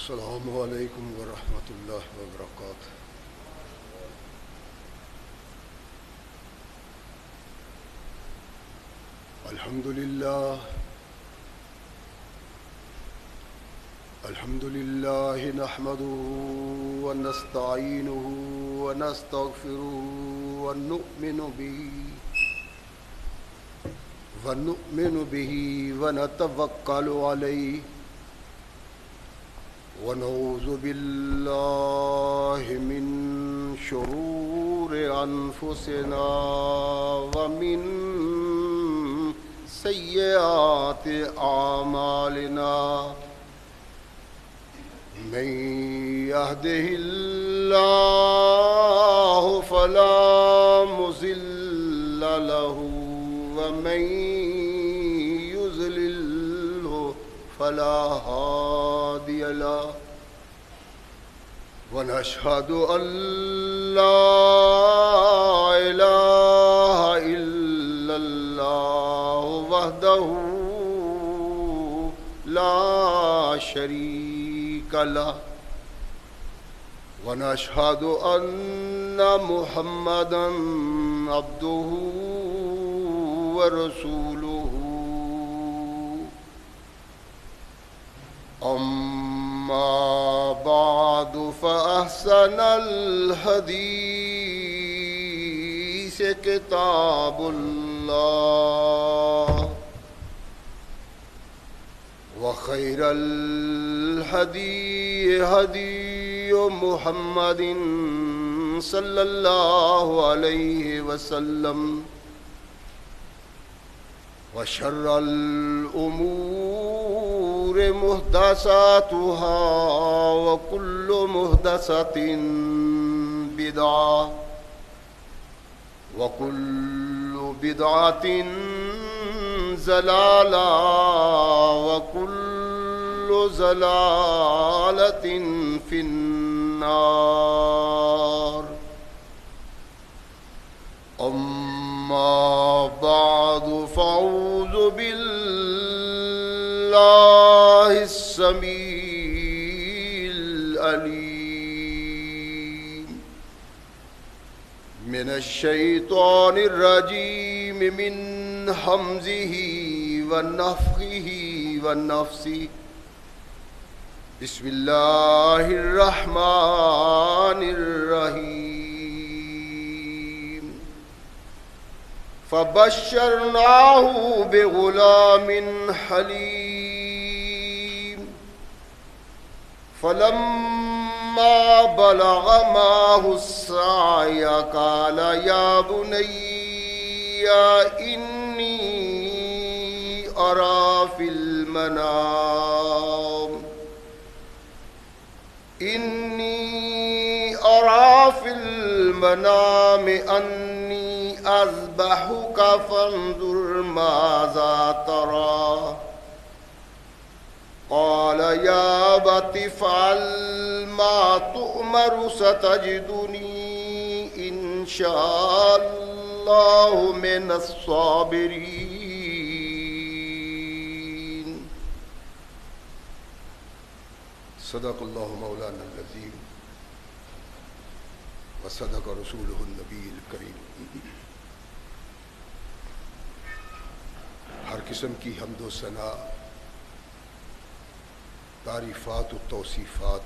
السلام علیکم ورحمۃ اللہ وبرکاتہ۔ الحمد للہ نحمده ونستعینه ونستغفره ونؤمن به ونتوکل علیہ ونعوذ باللہ من شرور انفسنا ومن سیئات اعمالنا من يهده الله فلا مضل له ومن يضلل فلا هادي له ونشهد أن لا إله إلا الله وحده لا شريك له ونشهد أن محمدا عبده ورسوله أما بعد فأحسن الحديث كتاب الله وخير الهدي هدي محمد صلى الله عليه وسلم وشر الأمور محدثاتها وكل محدثة بدعة وكل بدعة ضلالة وكل ضلالة في النار أما بعد فأعوذ بالله السميع العليم من الشيطان الرجيم من همزه ونفخه ونفسه بسم الله الرحمن الرحيم فبشرناه بغلام حليم فلما بلغ معه السعي قال يا بني إني أرى في المنام أني أذبحك فانظر ماذا ترى قال يا أبت افعل ما تؤمر ستجدني إن شاء الله من الصابرين صدق الله مولانا العظيم وصدق رسوله النبی الکریم۔ ہر قسم کی حمد و ثنا، تعریفات و توصیفات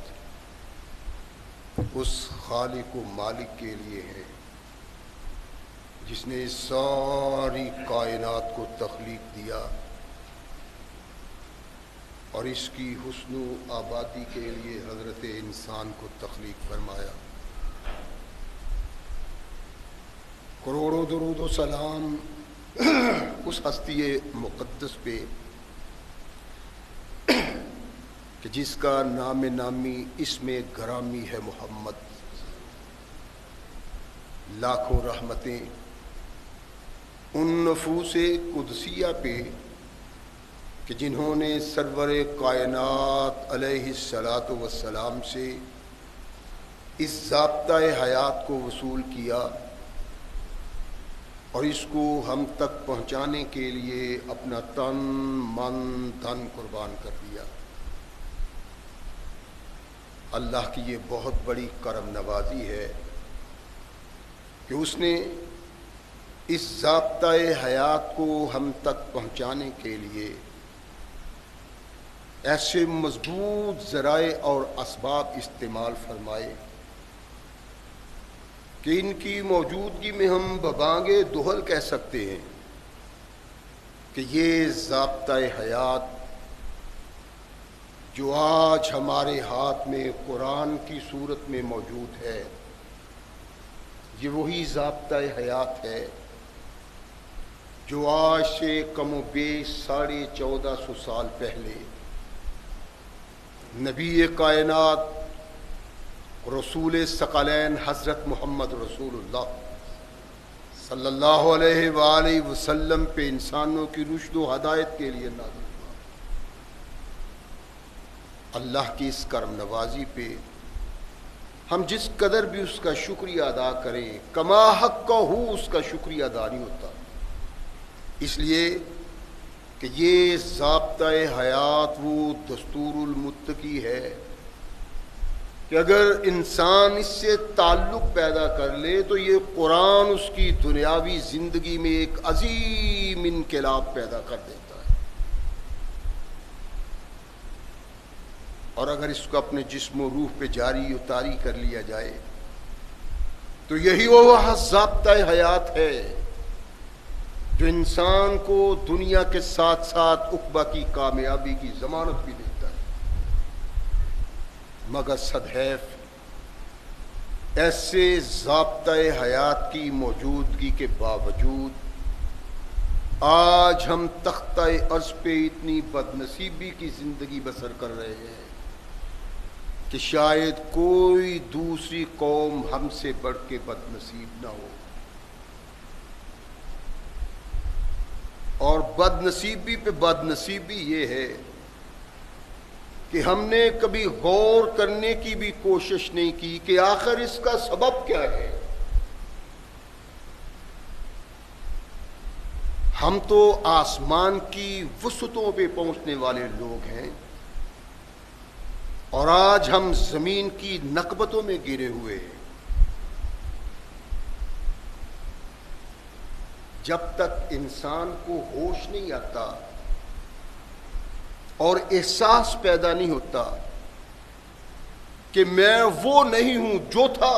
اس خالق و مالک کے لیے ہیں جس نے ساری کائنات کو تخلیق دیا اور اس کی حسن و آبادی کے لیے حضرت انسان کو تخلیق فرمایا۔ کروڑوں درود و سلام اس ہستی مقدس پہ کہ جس کا نام نامی اسم گرامی ہے محمد۔ لاکھوں رحمتیں ان نفوس قدسیہ پہ کہ جنہوں نے سرور کائنات علیہ الصلاۃ والسلام سے اس ضابطۂ حیات کو وصول کیا اور اس کو ہم تک پہنچانے کے لیے اپنا تن من دھن قربان کر دیا۔ اللہ کی یہ بہت بڑی کرم نوازی ہے کہ اس نے اس ضابطۂ حیات کو ہم تک پہنچانے کے لیے ایسے مضبوط ذرائع اور اسباب استعمال فرمائے کہ ان کی موجودگی میں ہم ببانگ دہل کہہ سکتے ہیں کہ یہ ضابطۂ حیات جو آج ہمارے ہاتھ میں قرآن کی صورت میں موجود ہے، یہ وہی ضابطۂ حیات ہے جو آج سے کم و بیش 1450 سال پہلے نبی کائنات رسول ثقلین حضرت محمد رسول اللہ صلی اللہ علیہ وآلہ وسلم پہ انسانوں کی رشد و ہدایت کے لیے نازل ہوا۔ اللہ کی اس کرم نوازی پہ ہم جس قدر بھی اس کا شکریہ ادا کریں، کما حق کا ہو اس کا شکریہ ادا نہیں ہوتا، اس لیے کہ یہ ضابطۂ حیات وہ دستور المتقی ہے کہ اگر انسان اس سے تعلق پیدا کر لے تو یہ قرآن اس کی دنیاوی زندگی میں ایک عظیم انقلاب پیدا کر دیتا ہے، اور اگر اس کو اپنے جسم و روح پہ جاری و طاری کر لیا جائے تو یہی وہ ضابطۂ حیات ہے جو انسان کو دنیا کے ساتھ ساتھ عقبہ کی کامیابی کی ضمانت بھی دیتا ہے۔ مگر صدحیف ایسے ضابطۂ حیات کی موجودگی کے باوجود آج ہم تختہ ارض پہ اتنی بدنصیبی کی زندگی بسر کر رہے ہیں کہ شاید کوئی دوسری قوم ہم سے بڑھ کے بدنصیب نہ ہو، اور بدنصیبی پہ بدنصیبی یہ ہے کہ ہم نے کبھی غور کرنے کی بھی کوشش نہیں کی کہ آخر اس کا سبب کیا ہے۔ ہم تو آسمان کی وسعتوں پہ پہنچنے والے لوگ ہیں اور آج ہم زمین کی نکبتوں میں گرے ہوئے ہیں۔ جب تک انسان کو ہوش نہیں آتا اور احساس پیدا نہیں ہوتا کہ میں وہ نہیں ہوں جو تھا،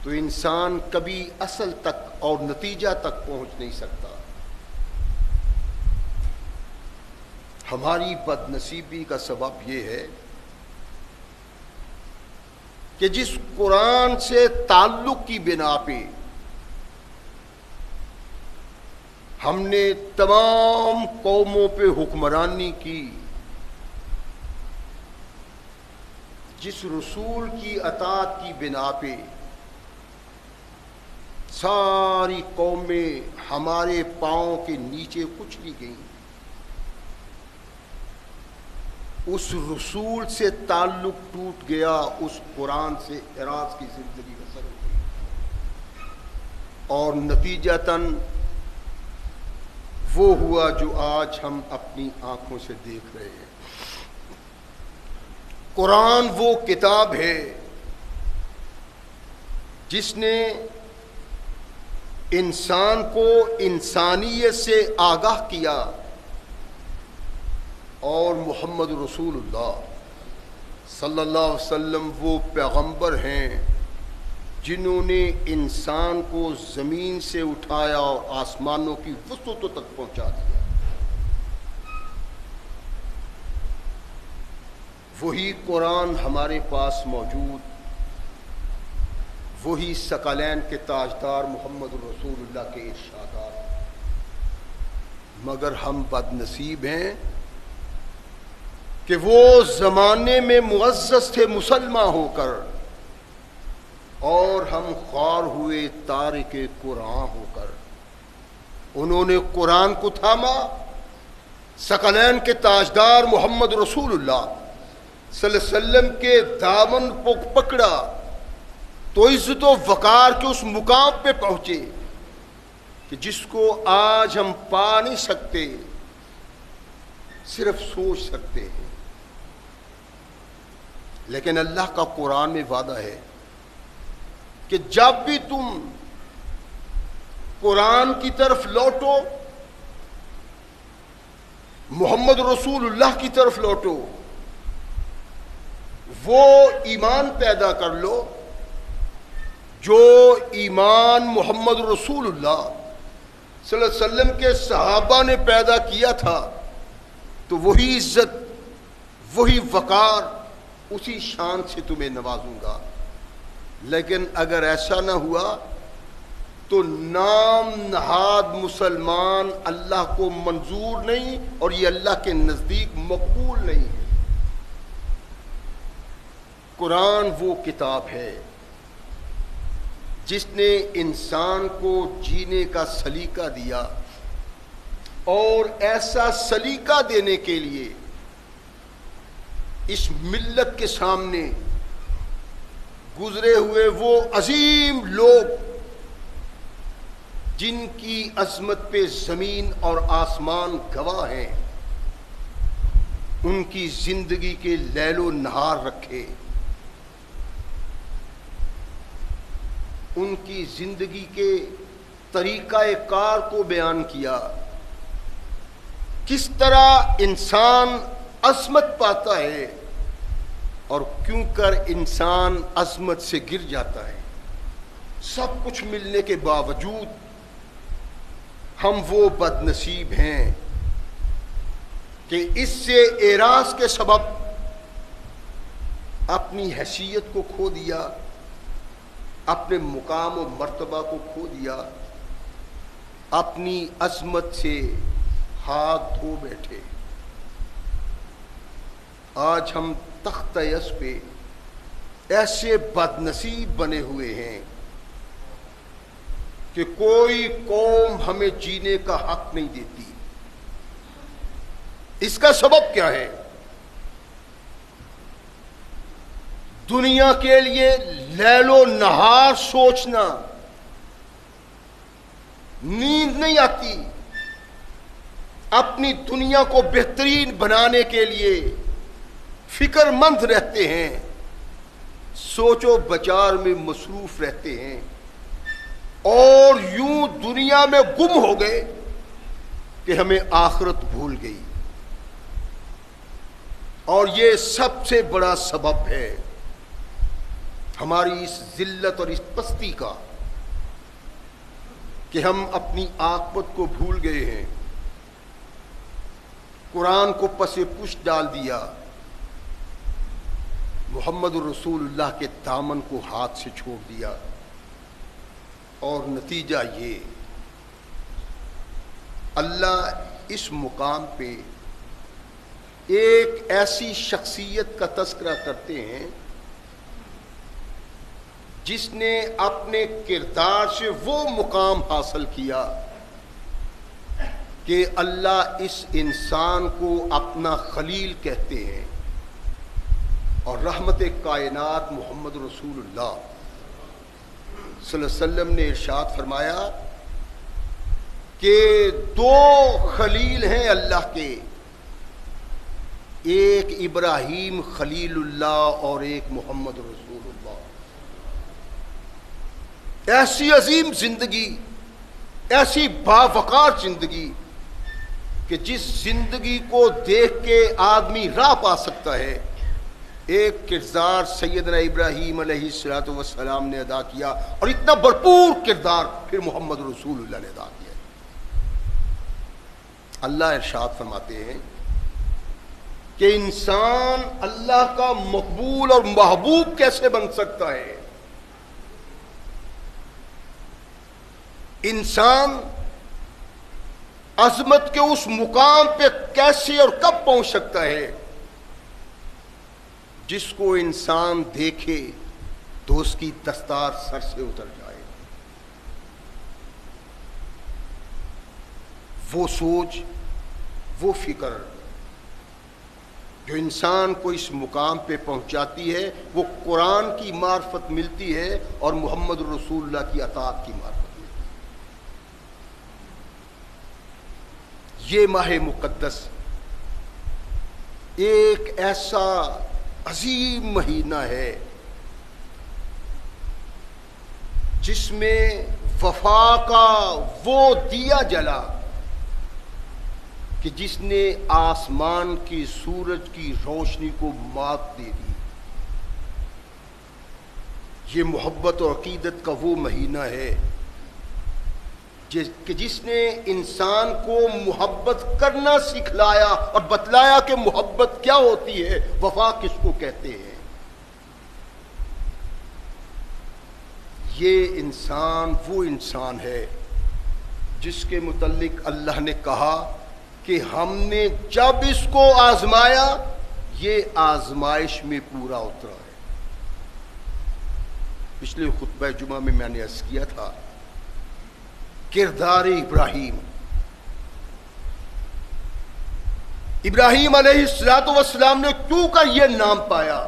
تو انسان کبھی اصل تک اور نتیجہ تک پہنچ نہیں سکتا۔ ہماری بدنصیبی کا سبب یہ ہے کہ جس قرآن سے تعلق کی بنا پہ ہم نے تمام قوموں پہ حکمرانی کی، جس رسول کی اطاعت کی بنا پہ ساری قومیں ہمارے پاؤں کے نیچے کچلی گئیں، اس رسول سے تعلق ٹوٹ گیا، اس قرآن سے اعراض کی زندگی بسر ہو گئی، اور نتیجتاً وہ ہوا جو آج ہم اپنی آنکھوں سے دیکھ رہے ہیں۔ قرآن وہ کتاب ہے جس نے انسان کو انسانیت سے آگاہ کیا، اور محمد رسول اللہ صلی اللہ علیہ وسلم وہ پیغمبر ہیں جنہوں نے انسان کو زمین سے اٹھایا اور آسمانوں کی وسعتوں تک پہنچا دیا۔ وہی قرآن ہمارے پاس موجود، وہی ثقلین کے تاجدار محمد رسول اللہ کے ارشادات، مگر ہم بدنصیب ہیں کہ وہ زمانے میں معزز تھے مسلمان ہو کر، اور ہم خوار ہوئے تارک قرآن ہو کر۔ انہوں نے قرآن کو تھاما، ثقلین کے تاجدار محمد رسول اللہ صلی اللہ علیہ وسلم کے دامن کو پکڑا تو عزت و وقار کے اس مقام پہ پہنچے کہ جس کو آج ہم پا نہیں سکتے، صرف سوچ سکتے ہیں۔ لیکن اللہ کا قرآن میں وعدہ ہے کہ جب بھی تم قرآن کی طرف لوٹو، محمد رسول اللہ کی طرف لوٹو، وہ ایمان پیدا کر لو جو ایمان محمد رسول اللہ صلی اللہ علیہ وسلم کے صحابہ نے پیدا کیا تھا، تو وہی عزت، وہی وقار، اسی شان سے تمہیں نوازوں گا۔ لیکن اگر ایسا نہ ہوا تو نام نہاد مسلمان اللہ کو منظور نہیں، اور یہ اللہ کے نزدیک مقبول نہیں ہے۔ قرآن وہ کتاب ہے جس نے انسان کو جینے کا سلیقہ دیا، اور ایسا سلیقہ دینے کے لیے اس ملت کے سامنے گزرے ہوئے وہ عظیم لوگ جن کی عظمت پہ زمین اور آسمان گواہ ہیں، ان کی زندگی کے لیل و نہار رکھے، ان کی زندگی کے طریقہ کار کو بیان کیا، کس طرح انسان عظمت پاتا ہے اور کیوں کر انسان عظمت سے گر جاتا ہے۔ سب کچھ ملنے کے باوجود ہم وہ بد نصیب ہیں کہ اس سے اعراض کے سبب اپنی حیثیت کو کھو دیا، اپنے مقام و مرتبہ کو کھو دیا، اپنی عظمت سے ہاتھ دھو بیٹھے۔ آج ہم تخت یس پہ ایسے بد نصیب بنے ہوئے ہیں کہ کوئی قوم ہمیں جینے کا حق نہیں دیتی۔ اس کا سبب کیا ہے؟ دنیا کے لیے لیل و نہار سوچنا، نیند نہیں آتی، اپنی دنیا کو بہترین بنانے کے لیے فکر مند رہتے ہیں، سوچ و بچار میں مصروف رہتے ہیں، اور یوں دنیا میں گم ہو گئے کہ ہمیں آخرت بھول گئی۔ اور یہ سب سے بڑا سبب ہے ہماری اس ذلت اور اس پستی کا کہ ہم اپنی عاقبت کو بھول گئے ہیں، قرآن کو پس پش ڈال دیا، محمد رسول اللہ کے دامن کو ہاتھ سے چھوڑ دیا، اور نتیجہ یہ اللہ اس مقام پہ ایک ایسی شخصیت کا تذکرہ کرتے ہیں جس نے اپنے کردار سے وہ مقام حاصل کیا کہ اللہ اس انسان کو اپنا خلیل کہتے ہیں، اور رحمت کائنات محمد رسول اللہ صلی اللہ علیہ وسلم نے ارشاد فرمایا کہ دو خلیل ہیں اللہ کے، ایک ابراہیم خلیل اللہ اور ایک محمد رسول اللہ۔ ایسی عظیم زندگی، ایسی باوقار زندگی کہ جس زندگی کو دیکھ کے آدمی راہ پا سکتا ہے، ایک کردار سیدنا ابراہیم علیہ السلام نے ادا کیا، اور اتنا بھرپور کردار پھر محمد رسول اللہ نے ادا کیا۔ اللہ ارشاد فرماتے ہیں کہ انسان اللہ کا مقبول اور محبوب کیسے بن سکتا ہے؟ انسان عظمت کے اس مقام پہ کیسے اور کب پہنچ سکتا ہے جس کو انسان دیکھے تو اس کی دستار سر سے اتر جائے؟ وہ سوچ، وہ فکر جو انسان کو اس مقام پہ پہنچاتی ہے، وہ قرآن کی معرفت ملتی ہے اور محمد رسول اللہ کی اطاعت کی معرفت ملتی ہے۔ یہ ماہ مقدس ایک ایسا عظیم مہینہ ہے جس میں وفا کا وہ دیا جلا کہ جس نے آسمان کی سورج کی روشنی کو مات دے دی۔ یہ محبت اور عقیدت کا وہ مہینہ ہے کہ جس نے انسان کو محبت کرنا سکھلایا اور بتلایا کہ محبت کیا ہوتی ہے، وفا کس کو کہتے ہیں۔ یہ انسان وہ انسان ہے جس کے متعلق اللہ نے کہا کہ ہم نے جب اس کو آزمایا یہ آزمائش میں پورا اترا ہے۔ پچھلے خطبہ جمعہ میں نے عرض کیا تھا کردار ابراہیم علیہ السلام نے کیوں کر یہ نام پایا،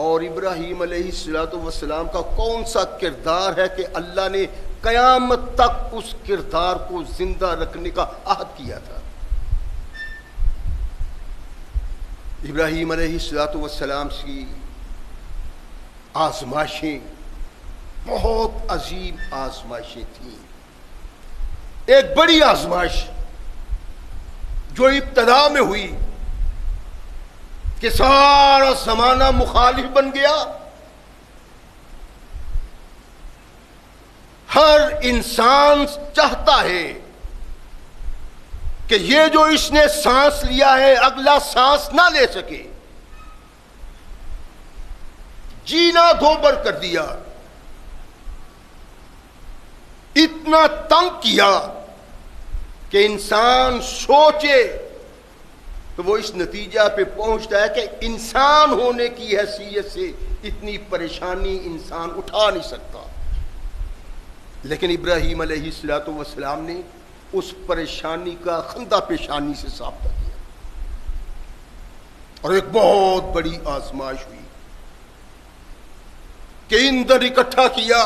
اور ابراہیم علیہ السلام کا کون سا کردار ہے کہ اللہ نے قیامت تک اس کردار کو زندہ رکھنے کا عہد کیا تھا۔ ابراہیم علیہ السلام کی آزمائشیں بہت عظیم آزمائشیں تھیں۔ ایک بڑی آزمائش جو ابتدا میں ہوئی کہ سارا زمانہ مخالف بن گیا، ہر انسان چاہتا ہے کہ یہ جو اس نے سانس لیا ہے اگلا سانس نہ لے سکے، جینا دوبر کر دیا، اتنا تنگ کیا کہ انسان سوچے تو وہ اس نتیجہ پہ پہنچتا ہے کہ انسان ہونے کی حیثیت سے اتنی پریشانی انسان اٹھا نہیں سکتا، لیکن ابراہیم علیہ السلام نے اس پریشانی کا خندہ پیشانی سے سابقہ کیا، اور ایک بہت بڑی آزمائش ہوئی کہ ایندھن اکٹھا کیا،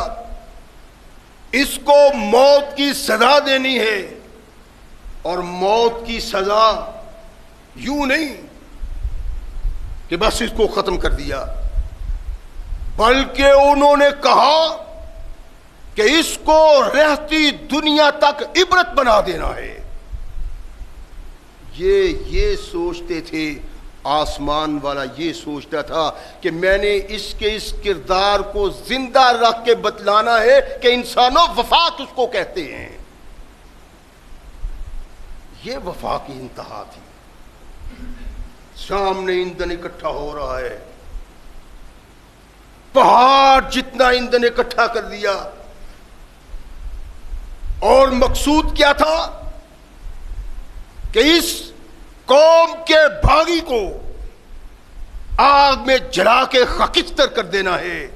اس کو موت کی سزا دینی ہے، اور موت کی سزا یوں نہیں کہ بس اس کو ختم کر دیا، بلکہ انہوں نے کہا کہ اس کو رہتی دنیا تک عبرت بنا دینا ہے۔ یہ سوچتے تھے، آسمان والا یہ سوچتا تھا کہ میں نے اس کے اس کردار کو زندہ رکھ کے بتلانا ہے کہ انسانوں وفا کس کو کہتے ہیں۔ یہ وفا کی انتہا تھی۔ سامنے ایندھن اکٹھا ہو رہا ہے، پہاڑ جتنا ایندھن اکٹھا کر دیا، اور مقصود کیا تھا کہ اس قوم کے باغی کو آگ میں جلا کے خاکستر کر دینا ہے،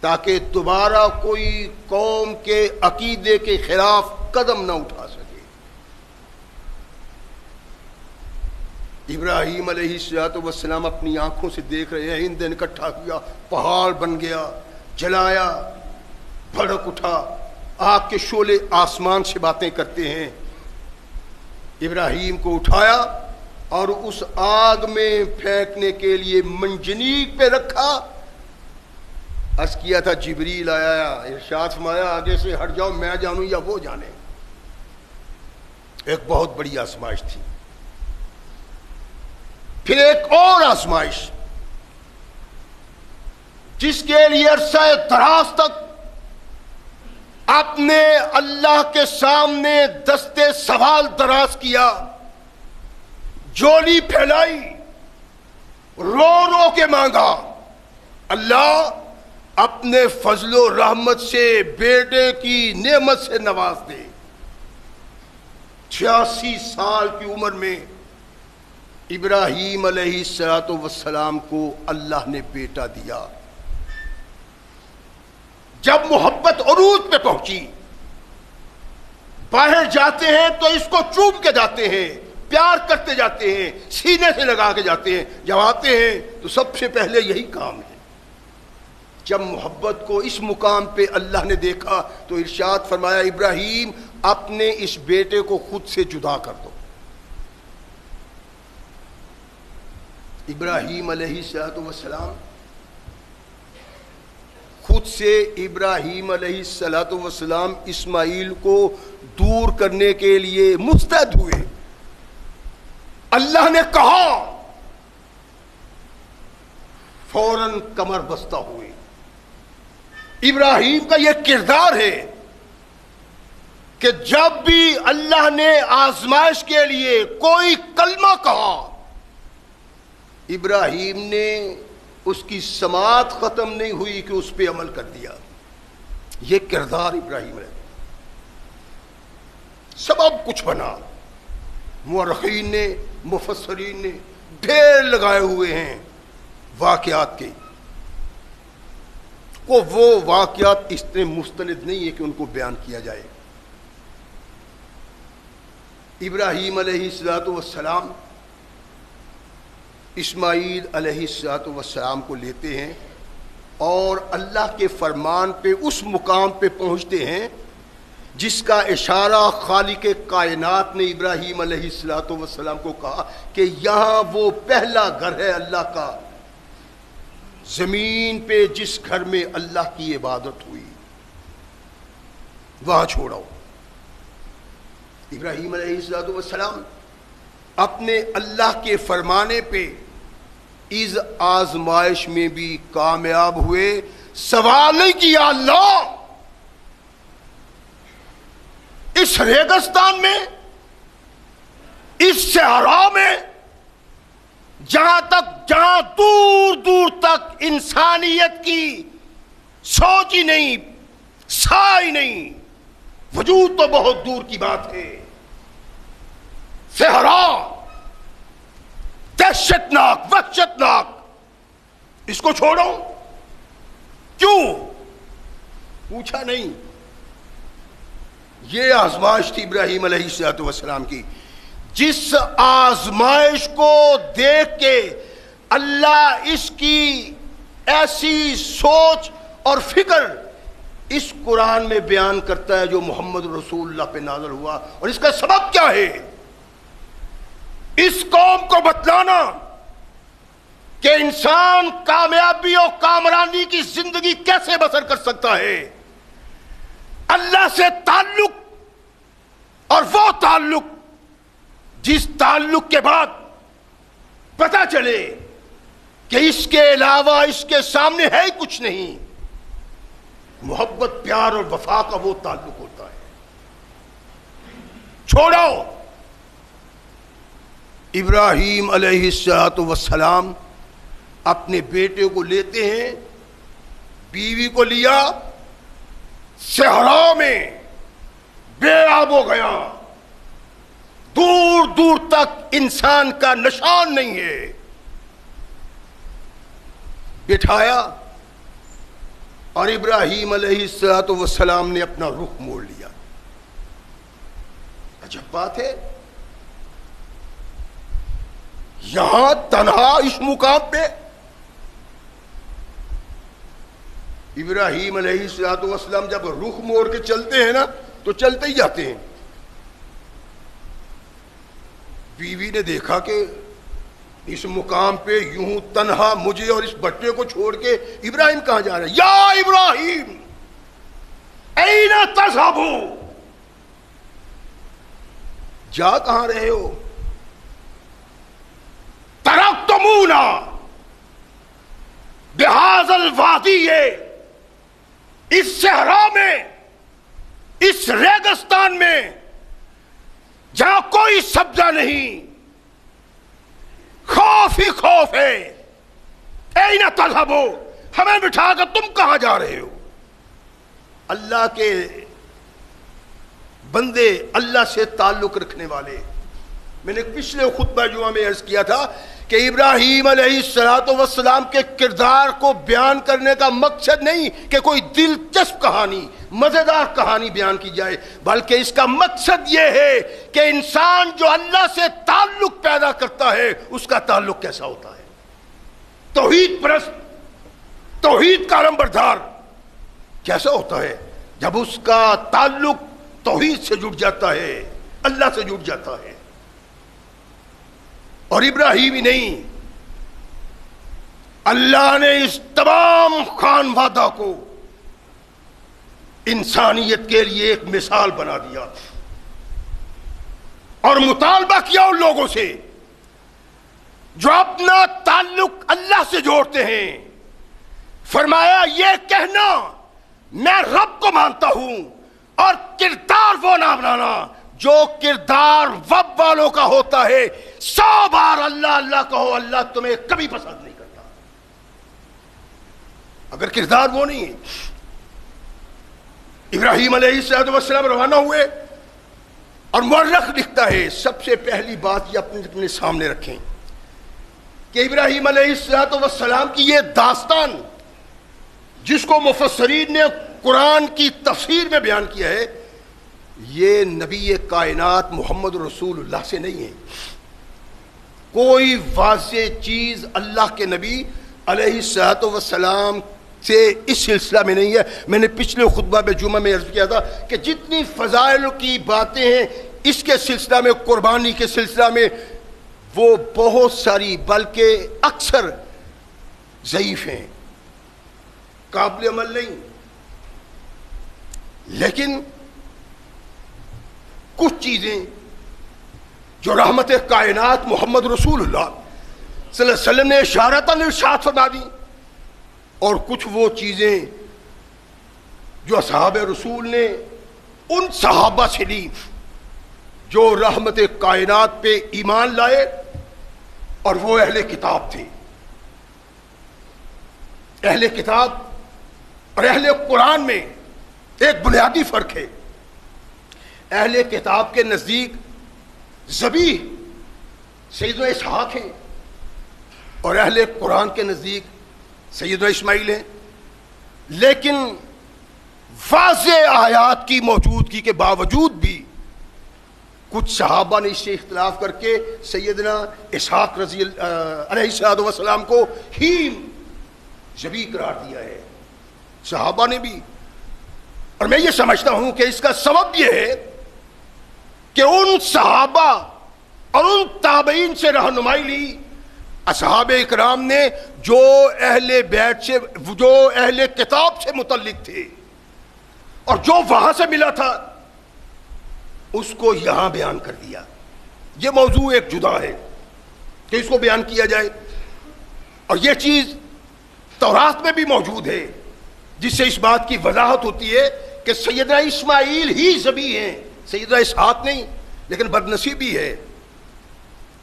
تاکہ دوبارہ کوئی قوم کے عقیدے کے خلاف قدم نہ اٹھا سکے۔ ابراہیم علیہ السلام اپنی آنکھوں سے دیکھ رہے ہیں، ایندھن اکٹھا کیا، پہاڑ بن گیا، جلایا، بھڑک اٹھا، آگ کے شعلے آسمان سے باتیں کرتے ہیں۔ ابراہیم کو اٹھایا اور اس آگ میں پھینکنے کے لیے منجنیق پہ رکھا۔ عرض کیا تھا جبریل آیا، ارشاد فرمایا آگے سے ہٹ جاؤ، میں جانوں یا وہ جانے۔ ایک بہت بڑی آزمائش تھی۔ پھر ایک اور آزمائش جس کے لیے عرصہ دراز تک اپنے اللہ کے سامنے دستے سوال دراز کیا، جولی پھیلائی، رو رو کے مانگا، اللہ اپنے فضل و رحمت سے بیٹے کی نعمت سے نواز دے۔ 86 سال کی عمر میں ابراہیم علیہ السلام کو اللہ نے بیٹا دیا۔ جب محبت عروج پہ پہنچی، باہر جاتے ہیں تو اس کو چوم کے جاتے ہیں، پیار کرتے جاتے ہیں، سینے سے لگا کے جاتے ہیں، جب آتے ہیں تو سب سے پہلے یہی کام ہے۔ جب محبت کو اس مقام پہ اللہ نے دیکھا تو ارشاد فرمایا ابراہیم اپنے اس بیٹے کو خود سے جدا کر دو۔ ابراہیم علیہ السلام خود سے ابراہیم علیہ السلام اسماعیل کو دور کرنے کے لیے مستعد ہوئے. اللہ نے کہا فوراً کمر بستہ ہوئے. ابراہیم کا یہ کردار ہے کہ جب بھی اللہ نے آزمائش کے لیے کوئی کلمہ کہا ابراہیم نے اس کی سماعت ختم نہیں ہوئی کہ اس پہ عمل کر دیا. یہ کردار ابراہیم ہے. سبب کچھ بنا. مورخین نے مفسرین نے ڈھیر لگائے ہوئے ہیں واقعات کے. وہ واقعات اتنے مستند نہیں ہے کہ ان کو بیان کیا جائے. ابراہیم علیہ السلام اسماعیل علیہ السلام کو لیتے ہیں اور اللہ کے فرمان پہ اس مقام پہ پہنچتے ہیں جس کا اشارہ خالق کائنات نے ابراہیم علیہ السلام کو کہا کہ یہاں وہ پہلا گھر ہے اللہ کا زمین پہ جس گھر میں اللہ کی عبادت ہوئی وہاں چھوڑاؤ. ابراہیم علیہ السلام اپنے اللہ کے فرمانے پہ اس آزمائش میں بھی کامیاب ہوئے. سوال نہیں کیا اللہ اس ریگستان میں اس صحرا میں جہاں دور دور تک انسانیت کی سوچ ہی نہیں سائے نہیں وجود تو بہت دور کی بات ہے صحرا دہشتناک وحشتناک اس کو چھوڑو کیوں پوچھا نہیں. یہ آزمائش تھی ابراہیم علیہ السلام کی. جس آزمائش کو دیکھ کے اللہ اس کی ایسی سوچ اور فکر اس قرآن میں بیان کرتا ہے جو محمد رسول اللہ پہ نازل ہوا. اور اس کا سبب کیا ہے؟ اس قوم کو بتلانا کہ انسان کامیابی اور کامرانی کی زندگی کیسے بسر کر سکتا ہے. اللہ سے تعلق اور وہ تعلق جس تعلق کے بعد پتہ چلے کہ اس کے علاوہ اس کے سامنے ہے ہی کچھ نہیں. محبت پیار اور وفا کا وہ تعلق ہوتا ہے. چھوڑو. ابراہیم علیہ السلام اپنے بیٹے کو لیتے ہیں بیوی کو لیا صحرا میں بے آب ہو گیا دور دور تک انسان کا نشان نہیں ہے بٹھایا اور ابراہیم علیہ السلام نے اپنا رخ موڑ لیا. عجب بات ہے یہاں تنہا اس مقام پہ ابراہیم علیہ السلام جب رخ موڑ کے چلتے ہیں نا تو چلتے ہی جاتے ہیں. بیوی نے دیکھا کہ اس مقام پہ یوں تنہا مجھے اور اس بچے کو چھوڑ کے ابراہیم کہاں جا رہے ہیں؟ یا ابراہیم این تذہب، جا کہاں رہے ہو؟ ترکتمونا بہذا الوادی، اس صحرا میں اس ریگستان میں جہاں کوئی سبزہ نہیں، خوف ہی خوف ہے. این تذہبو، ہمیں بٹھا کر تم کہاں جا رہے ہو؟ اللہ کے بندے، اللہ سے تعلق رکھنے والے. میں نے پچھلے خطبہ جمعہ میں عرض کیا تھا کہ ابراہیم علیہ السلام کے کردار کو بیان کرنے کا مقصد نہیں کہ کوئی دلچسپ کہانی مزیدار کہانی بیان کی جائے، بلکہ اس کا مقصد یہ ہے کہ انسان جو اللہ سے تعلق پیدا کرتا ہے اس کا تعلق کیسا ہوتا ہے. توحید پرست، توحید کا علمبردار کیسا ہوتا ہے جب اس کا تعلق توحید سے جڑ جاتا ہے، اللہ سے جڑ جاتا ہے. اور ابراہیم ہی نہیں اللہ نے اس تمام خان وادہ کو انسانیت کے لیے ایک مثال بنا دیا اور مطالبہ کیا ان لوگوں سے جو اپنا تعلق اللہ سے جوڑتے ہیں. فرمایا یہ کہنا میں رب کو مانتا ہوں اور کردار وہ نہ بنانا جو کردار وب والوں کا ہوتا ہے. 100 بار اللہ اللہ کہو، اللہ تمہیں کبھی پسند نہیں کرتا اگر کردار وہ نہیں ہے. ابراہیم علیہ السلام روانہ ہوئے اور مورخ لکھتا ہے سب سے پہلی بات یہ اپنے سامنے رکھیں کہ ابراہیم علیہ السلام کی یہ داستان جس کو مفسرین نے قرآن کی تفسیر میں بیان کیا ہے، یہ نبی کائنات محمد رسول اللہ سے نہیں ہے. کوئی واضح چیز اللہ کے نبی علیہ السلام سے اس سلسلہ میں نہیں ہے. میں نے پچھلے خطبہ میں جمعہ میں عرض کیا تھا کہ جتنی فضائل کی باتیں ہیں اس کے سلسلہ میں، قربانی کے سلسلہ میں، وہ بہت ساری بلکہ اکثر ضعیف ہیں، قابل عمل نہیں. لیکن کچھ چیزیں جو رحمت کائنات محمد رسول اللہ صلی اللہ علیہ وسلم نے اشارتاً ارشاد فرما دی، اور کچھ وہ چیزیں جو اصحاب رسول نے ان صحابہ سے لی جو رحمت کائنات پہ ایمان لائے اور وہ اہل کتاب تھے. اہل کتاب اور اہل قرآن میں ایک بنیادی فرق ہے. اہل کتاب کے نزدیک ذبیح سیدنا اسحاق ہیں اور اہل قرآن کے نزدیک سیدنا اسماعیل ہیں. لیکن واضح آیات کی موجودگی کے باوجود بھی کچھ صحابہ نے اس سے اختلاف کر کے سیدنا اسحاق علیہ السلام کو ہی ذبیح قرار دیا ہے، صحابہ نے بھی. اور میں یہ سمجھتا ہوں کہ اس کا سبب یہ ہے کہ ان صحابہ اور ان تابعین سے رہنمائی لی اصحاب اکرام نے جو اہل بیت سے، جو اہل کتاب سے متعلق تھے اور جو وہاں سے ملا تھا اس کو یہاں بیان کر دیا. یہ موضوع ایک جدا ہے کہ اس کو بیان کیا جائے، اور یہ چیز تورات میں بھی موجود ہے جس سے اس بات کی وضاحت ہوتی ہے کہ سیدنا اسماعیل ہی ذبیح ہیں، سیدنا اسحاق نہیں. لیکن بدنصیبی ہے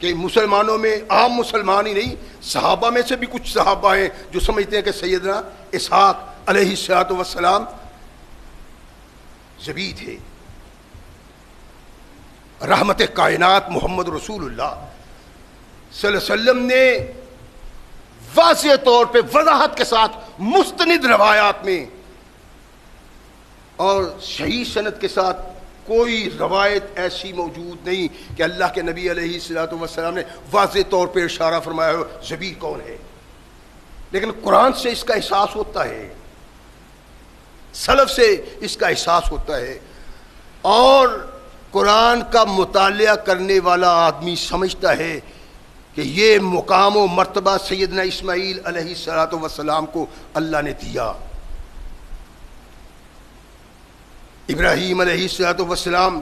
کہ مسلمانوں میں، عام مسلمان ہی نہیں، صحابہ میں سے بھی کچھ صحابہ ہیں جو سمجھتے ہیں کہ سیدنا اسحاق علیہ السلام ذبیح تھے. رحمت کائنات محمد رسول اللہ صلی اللہ علیہ وسلم نے واضح طور پہ وضاحت کے ساتھ مستند روایات میں اور صحیح سند کے ساتھ کوئی روایت ایسی موجود نہیں کہ اللہ کے نبی علیہ السلام نے واضح طور پہ اشارہ فرمایا ہو ذبیح کون ہے. لیکن قرآن سے اس کا احساس ہوتا ہے، سلف سے اس کا احساس ہوتا ہے، اور قرآن کا مطالعہ کرنے والا آدمی سمجھتا ہے کہ یہ مقام و مرتبہ سیدنا اسماعیل علیہ السلام کو اللہ نے دیا. ابراہیم علیہ السلام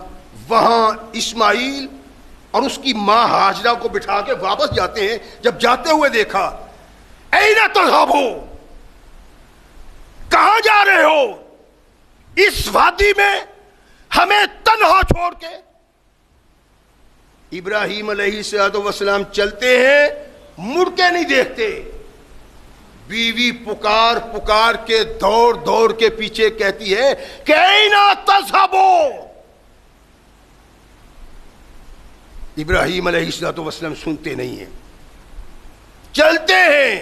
وہاں اسماعیل اور اس کی ماں ہاجرہ کو بٹھا کے واپس جاتے ہیں. جب جاتے ہوئے دیکھا، اینا تذہبو، کہاں جا رہے ہو اس وادی میں ہمیں تنہا چھوڑ کے؟ ابراہیم علیہ السلام چلتے ہیں، مڑ کے نہیں دیکھتے. بیوی پکار پکار کے دوڑ دوڑ کے پیچھے کہتی ہے کہ اینا تذہبو. ابراہیم علیہ السلام سنتے نہیں ہیں، چلتے ہیں.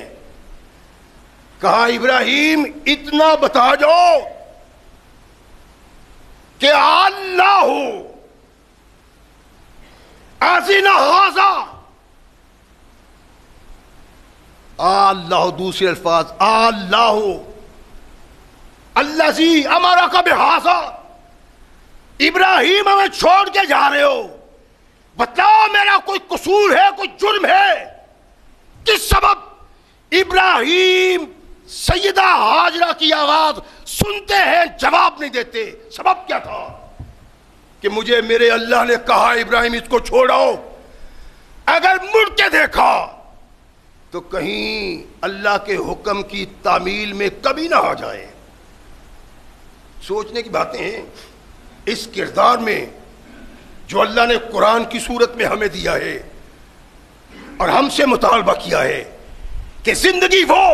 کہا ابراہیم اتنا بتا جاؤ کہ اللہ آذن ھذا، اللہ دوسرے الفاظ اللہ الذی امرک بھذا. ابراہیم ہمیں چھوڑ کے جا رہے ہو، بتاؤ میرا کوئی قصور ہے، کوئی جرم ہے؟ کس سبب ابراہیم سیدہ ہاجرہ کی آواز سنتے ہیں، جواب نہیں دیتے. سبب کیا تھا؟ کہ مجھے میرے اللہ نے کہا ابراہیم اس کو چھوڑو. اگر مڑ کے دیکھا تو کہیں اللہ کے حکم کی تعمیل میں کبھی نہ آ جائے. سوچنے کی باتیں ہیں. اس کردار میں جو اللہ نے قرآن کی صورت میں ہمیں دیا ہے اور ہم سے مطالبہ کیا ہے کہ زندگی وہ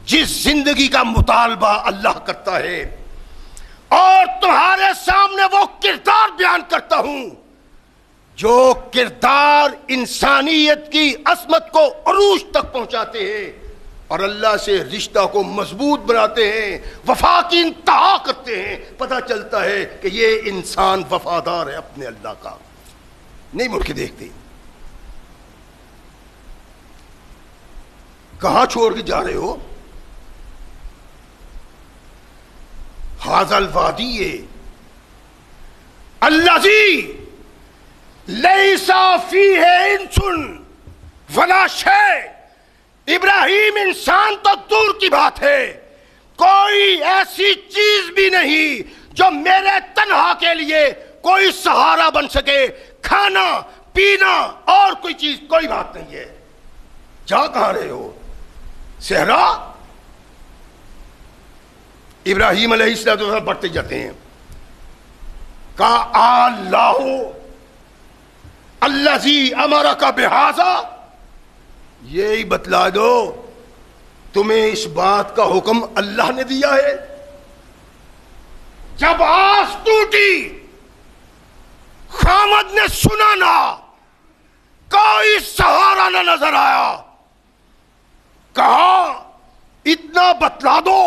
جس زندگی کا مطالبہ اللہ کرتا ہے، اور تمہارے سامنے وہ کردار بیان کرتا ہوں جو کردار انسانیت کی عظمت کو عروج تک پہنچاتے ہیں اور اللہ سے رشتہ کو مضبوط بناتے ہیں، وفا کی انتہا کرتے ہیں. پتہ چلتا ہے کہ یہ انسان وفادار ہے اپنے اللہ کا. نہیں مڑ کے دیکھتے. کہاں چھوڑ کے جا رہے ہو؟ ھذا الوادی الذی لیس فیہ انس ولا شیء. ابراہیم انسان تو دور کی بات ہے، کوئی ایسی چیز بھی نہیں جو میرے تنہا کے لیے کوئی سہارا بن سکے. کھانا پینا اور کوئی چیز کوئی بات نہیں ہے. جا کہاں رہے ہو؟ صحرا. ابراہیم علیہ السلام بڑھتے جاتے ہیں. کہا اللہ الذی امرک بہذا، یہی بتلا دو تمہیں اس بات کا حکم اللہ نے دیا ہے. جب آس ٹوٹی خامد نے سنا نہ، کوئی سہارا نہ نظر آیا. کہا اتنا بتلا دو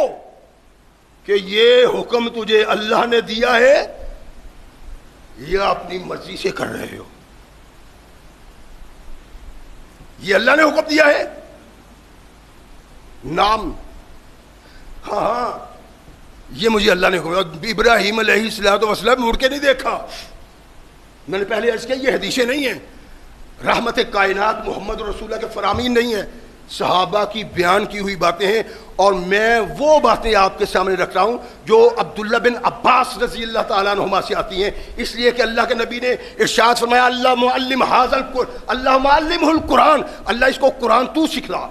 کہ یہ حکم تجھے اللہ نے دیا ہے یا اپنی مرضی سے کر رہے ہو؟ یہ اللہ نے حکم دیا ہے. نام ہاں یہ مجھے اللہ نے حکم دیا. ابراہیم علیہ السلام مڑ کے نہیں دیکھا. میں نے پہلے عرض کیا یہ حدیثیں نہیں ہیں، رحمت کائنات محمد رسول اللہ کے فرامین نہیں ہیں، صحابہ کی بیان کی ہوئی باتیں ہیں. اور میں وہ باتیں آپ کے سامنے رکھ رہا ہوں جو عبداللہ بن عباس رضی اللہ تعالیٰ عنہما سے آتی ہیں، اس لیے کہ اللہ کے نبی نے ارشاد فرمایا اللہ معلم اللہ معلمہ القرآن، اللہ اس کو قرآن تو سکھلا.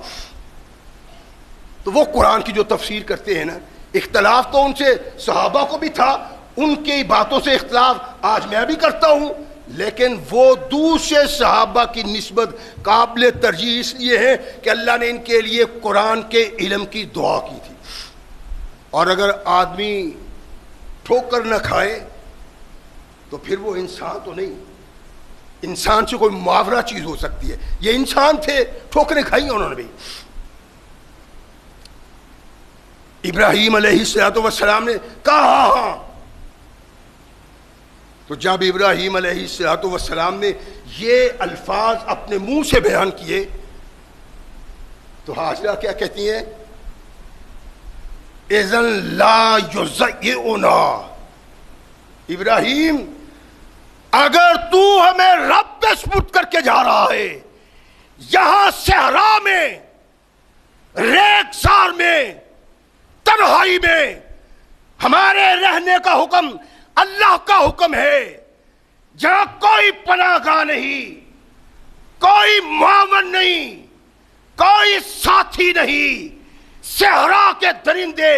تو وہ قرآن کی جو تفسیر کرتے ہیں نا، اختلاف تو ان سے صحابہ کو بھی تھا، ان کی باتوں سے اختلاف آج میں بھی کرتا ہوں، لیکن وہ دوسرے صحابہ کی نسبت قابل ترجیح اس لیے ہے کہ اللہ نے ان کے لیے قرآن کے علم کی دعا کی تھی. اور اگر آدمی ٹھوکر نہ کھائے تو پھر وہ انسان تو نہیں. انسان سے کوئی معاورہ چیز ہو سکتی ہے. یہ انسان تھے، ٹھوکریں کھائی انہوں نے بھی. ابراہیم علیہ السلام نے کہا ہاں. تو جب ابراہیم علیہ السلام نے یہ الفاظ اپنے منہ سے بیان کیے تو حاجرہ کیا کہتی ہیں؟ اذن لا یضیعنا. ابراہیم اگر تو ہمیں رب پہ سپرد کر کے جا رہا ہے، یہاں صحرا میں، ریگزار میں، تنہائی میں ہمارے رہنے کا حکم اللہ کا حکم ہے، جہاں کوئی پناہ گاہ نہیں، کوئی معاون نہیں، کوئی ساتھی نہیں. صحرا کے درندے،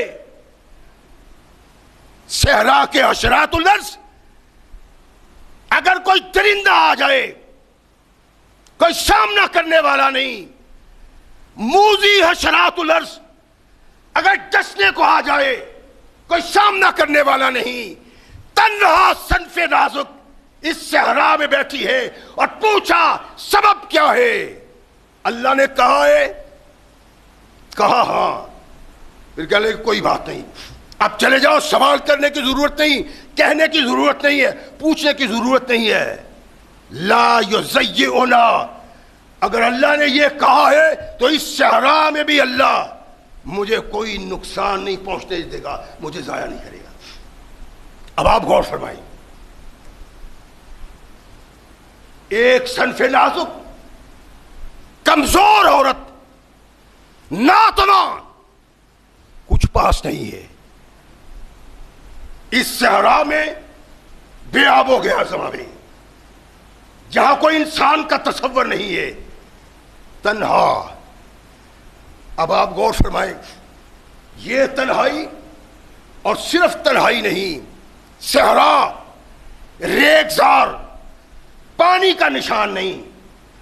صحرا کے حشرات الارض، اگر کوئی درندہ آ جائے کوئی سامنا کرنے والا نہیں. موذی حشرات الارض اگر ڈسنے کو آ جائے کوئی سامنا کرنے والا نہیں. تنہا صنف نازک اس صحرا میں بیٹھی ہے اور پوچھا سبب کیا ہے؟ اللہ نے کہا ہے. کہا ہاں. پھر کہنے کی کوئی بات نہیں، اب چلے جاؤ، سوال کرنے کی ضرورت نہیں، کہنے کی ضرورت نہیں ہے، پوچھنے کی ضرورت نہیں ہے. لا یضیعنا، اگر اللہ نے یہ کہا ہے تو اس صحرا میں بھی اللہ مجھے کوئی نقصان نہیں پہنچنے دے گا، مجھے ضائع نہیں کرے گا. اب آپ غور فرمائیں، ایک صنف نازک کمزور عورت ناتوان، کچھ پاس نہیں ہے. اس صحرا میں بے آب و گیا زمانے، جہاں کوئی انسان کا تصور نہیں ہے، تنہا. اب آپ غور فرمائیں، یہ تنہائی، اور صرف تنہائی نہیں، صحرا، ریگزار، پانی کا نشان نہیں،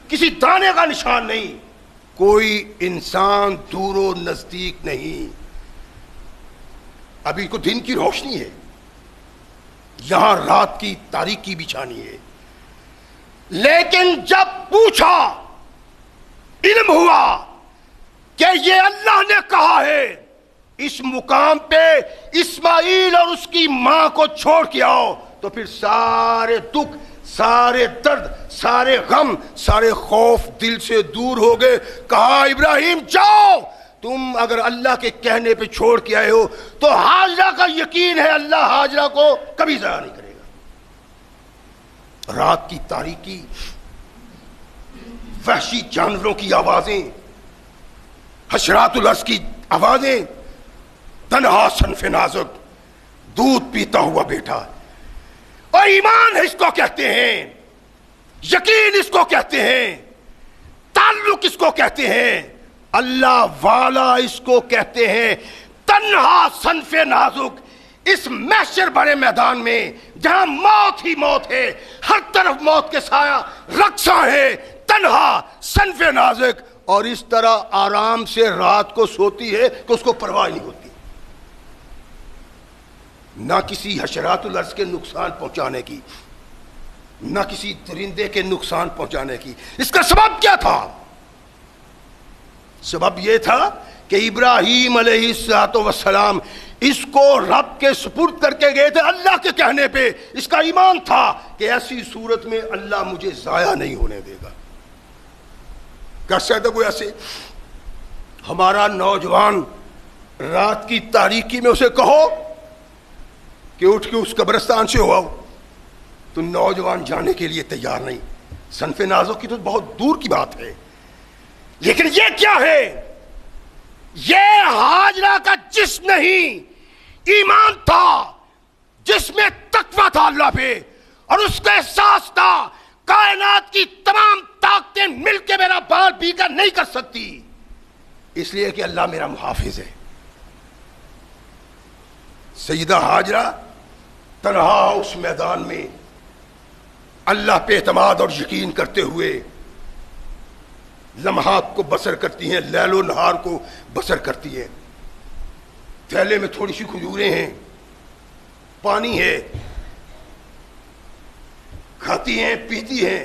کسی دانے کا نشان نہیں، کوئی انسان دور و نزدیک نہیں. ابھی کو دن کی روشنی ہے، یہاں رات کی تاریکی بھی چھانی ہے. لیکن جب پوچھا، علم ہوا کہ یہ اللہ نے کہا ہے اس مقام پہ اسماعیل اور اس کی ماں کو چھوڑ کے آؤ، تو پھر سارے دکھ، سارے درد، سارے غم، سارے خوف دل سے دور ہو گئے. کہا ابراہیم جاؤ، تم اگر اللہ کے کہنے پہ چھوڑ کے آئے ہو تو ہاجرہ کا یقین ہے اللہ ہاجرہ کو کبھی ضائع نہیں کرے گا. رات کی تاریکی، وحشی جانوروں کی آوازیں، حشرات الارض کی آوازیں، تنہا صنف نازک، دودھ پیتا ہوا بیٹا. اور ایمان اس کو کہتے ہیں، یقین اس کو کہتے ہیں، تعلق اس کو کہتے ہیں، اللہ والا اس کو کہتے ہیں. تنہا صنف نازک اس محشر بڑے میدان میں جہاں موت ہی موت ہے، ہر طرف موت کے سایہ رقصاں ہے، تنہا صنف نازک، اور اس طرح آرام سے رات کو سوتی ہے کہ اس کو پرواہ نہیں ہوتی، نہ کسی حشرات الارض کے نقصان پہنچانے کی، نہ کسی درندے کے نقصان پہنچانے کی. اس کا سبب کیا تھا؟ سبب یہ تھا کہ ابراہیم علیہ السلام اس کو رب کے سپرد کر کے گئے تھے اللہ کے کہنے پہ. اس کا ایمان تھا کہ ایسی صورت میں اللہ مجھے ضائع نہیں ہونے دے گا. کر سکتا کوئی ایسے؟ ہمارا نوجوان رات کی تاریکی میں اسے کہو کہ اٹھ کے اس قبرستان سے ہو آؤ، تو نوجوان جانے کے لیے تیار نہیں. صنف نازک کی تو بہت دور کی بات ہے. لیکن یہ کیا ہے؟ یہ ہاجرہ کا جسم نہیں، ایمان تھا جس میں تقویٰ تھا اللہ پہ، اور اس کا احساس تھا کائنات کی تمام طاقتیں مل کے میرا بال بیگا نہیں کر سکتی، اس لیے کہ اللہ میرا محافظ ہے. سیدہ ہاجرہ تنہا اس میدان میں اللہ پہ اعتماد اور یقین کرتے ہوئے لمحات کو بسر کرتی ہیں، لیل و نہار کو بسر کرتی ہیں. تھیلے میں تھوڑی سی کھجوریں ہیں، پانی ہے، کھاتی ہیں، پیتی ہیں،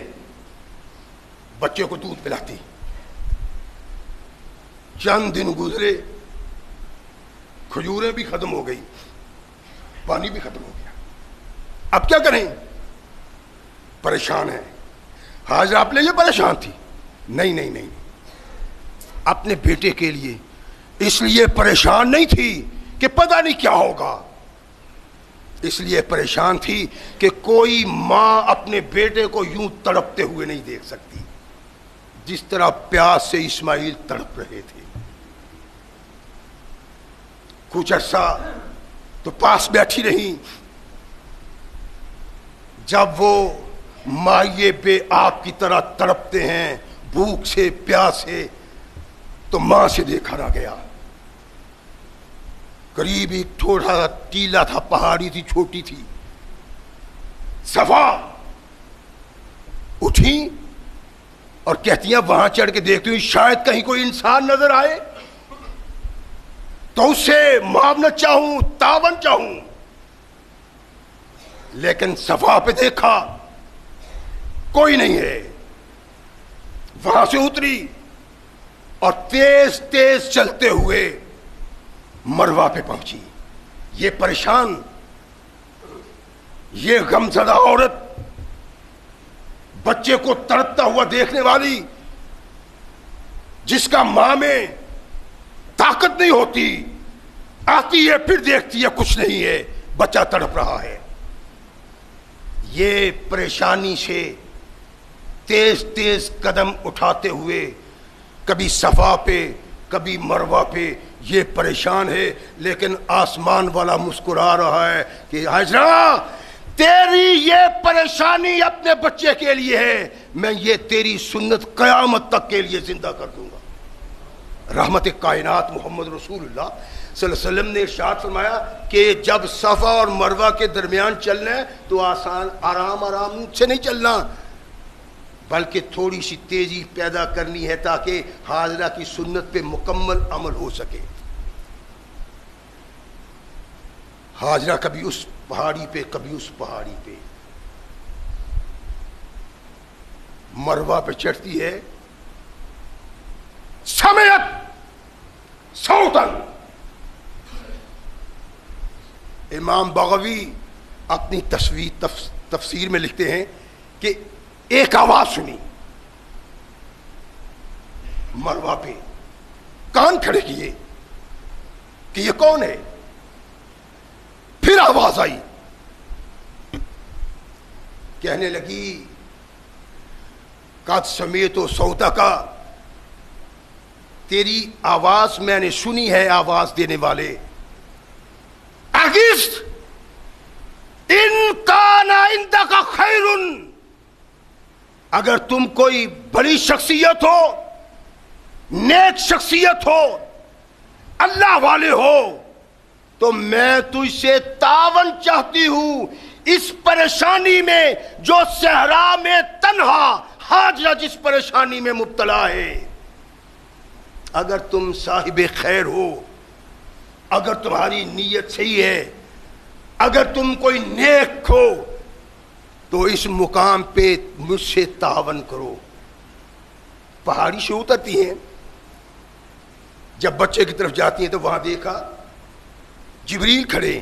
بچے کو دودھ پلاتی. چند دن گزرے، کھجوریں بھی ختم ہو گئی، پانی بھی ختم ہو گیا. اب کیا کریں؟ پریشان ہے. حاضر آپ لے یہ پریشان تھی؟ نہیں، اپنے بیٹے کے لیے اس لیے پریشان نہیں تھی کہ پتہ نہیں کیا ہوگا، اس لیے پریشان تھی کہ کوئی ماں اپنے بیٹے کو یوں تڑپتے ہوئے نہیں دیکھ سکتی جس طرح پیاس سے اسماعیل تڑپ رہے تھے. کچھ عرصہ تو پاس بیٹھی رہی. جب وہ مائے بے آپ کی طرح تڑپتے ہیں بھوک سے، پیاس سے، تو ماں سے دیکھا نہ گیا. قریب ایک تھوڑا ٹیلا تھا، پہاڑی تھی، چھوٹی تھی. صفا اٹھی اور کہتی ہیں وہاں چڑھ کے دیکھتی ہوں شاید کہیں کوئی انسان نظر آئے تو اس سے معاونت چاہوں، تعاون چاہوں. لیکن صفا پہ دیکھا کوئی نہیں ہے. وہاں سے اتری اور تیز تیز چلتے ہوئے مروہ پہ پہنچی. یہ پریشان، یہ غمزدہ عورت، بچے کو تڑپتا ہوا دیکھنے والی، جس کا ماں میں طاقت نہیں ہوتی، آتی ہے پھر دیکھتی ہے کچھ نہیں ہے، بچہ تڑپ رہا ہے. یہ پریشانی سے تیز تیز قدم اٹھاتے ہوئے کبھی صفا پہ، کبھی مروہ پہ یہ پریشان ہے لیکن آسمان والا مسکرا رہا ہے کہ ہاجرہ تیری یہ پریشانی اپنے بچے کے لیے ہے، میں یہ تیری سنت قیامت تک کے لیے زندہ کر دوں گا۔ رحمت کائنات محمد رسول اللہ صلی اللہ علیہ وسلم نے ارشاد فرمایا کہ جب صفا اور مروہ کے درمیان چلنا ہے تو آرام سے نہیں چلنا، بلکہ تھوڑی سی تیزی پیدا کرنی ہے تاکہ حاضرہ کی سنت پہ مکمل عمل ہو سکے۔ حاضرہ کبھی اس پہاڑی پہ کبھی اس پہاڑی پہ، مروہ پہ چڑھتی ہے، سمیت صوتاً، امام بغوی اپنی تفسیر میں لکھتے ہیں کہ ایک آواز سنی مروہ پہ، کان کھڑے کیے کہ یہ کون ہے، پھر آواز آئی، کہنے لگی قد سمیت صوتک، تیری آواز میں نے سنی ہے آواز دینے والے، اغث ان کان عندک خیر، اگر تم کوئی بڑی شخصیت ہو، نیک شخصیت ہو، اللہ والے ہو، تو میں تجھ سے تعاون چاہتی ہوں اس پریشانی میں جو صحرا میں تنہا حاجرہ جس پریشانی میں مبتلا ہے۔ اگر تم صاحب خیر ہو، اگر تمہاری نیت صحیح ہے، اگر تم کوئی نیک ہو تو اس مقام پہ مجھ سے تعاون کرو۔ پہاڑی سے اترتی ہیں، جب بچے کی طرف جاتی ہیں تو وہاں دیکھا جبریل کھڑے،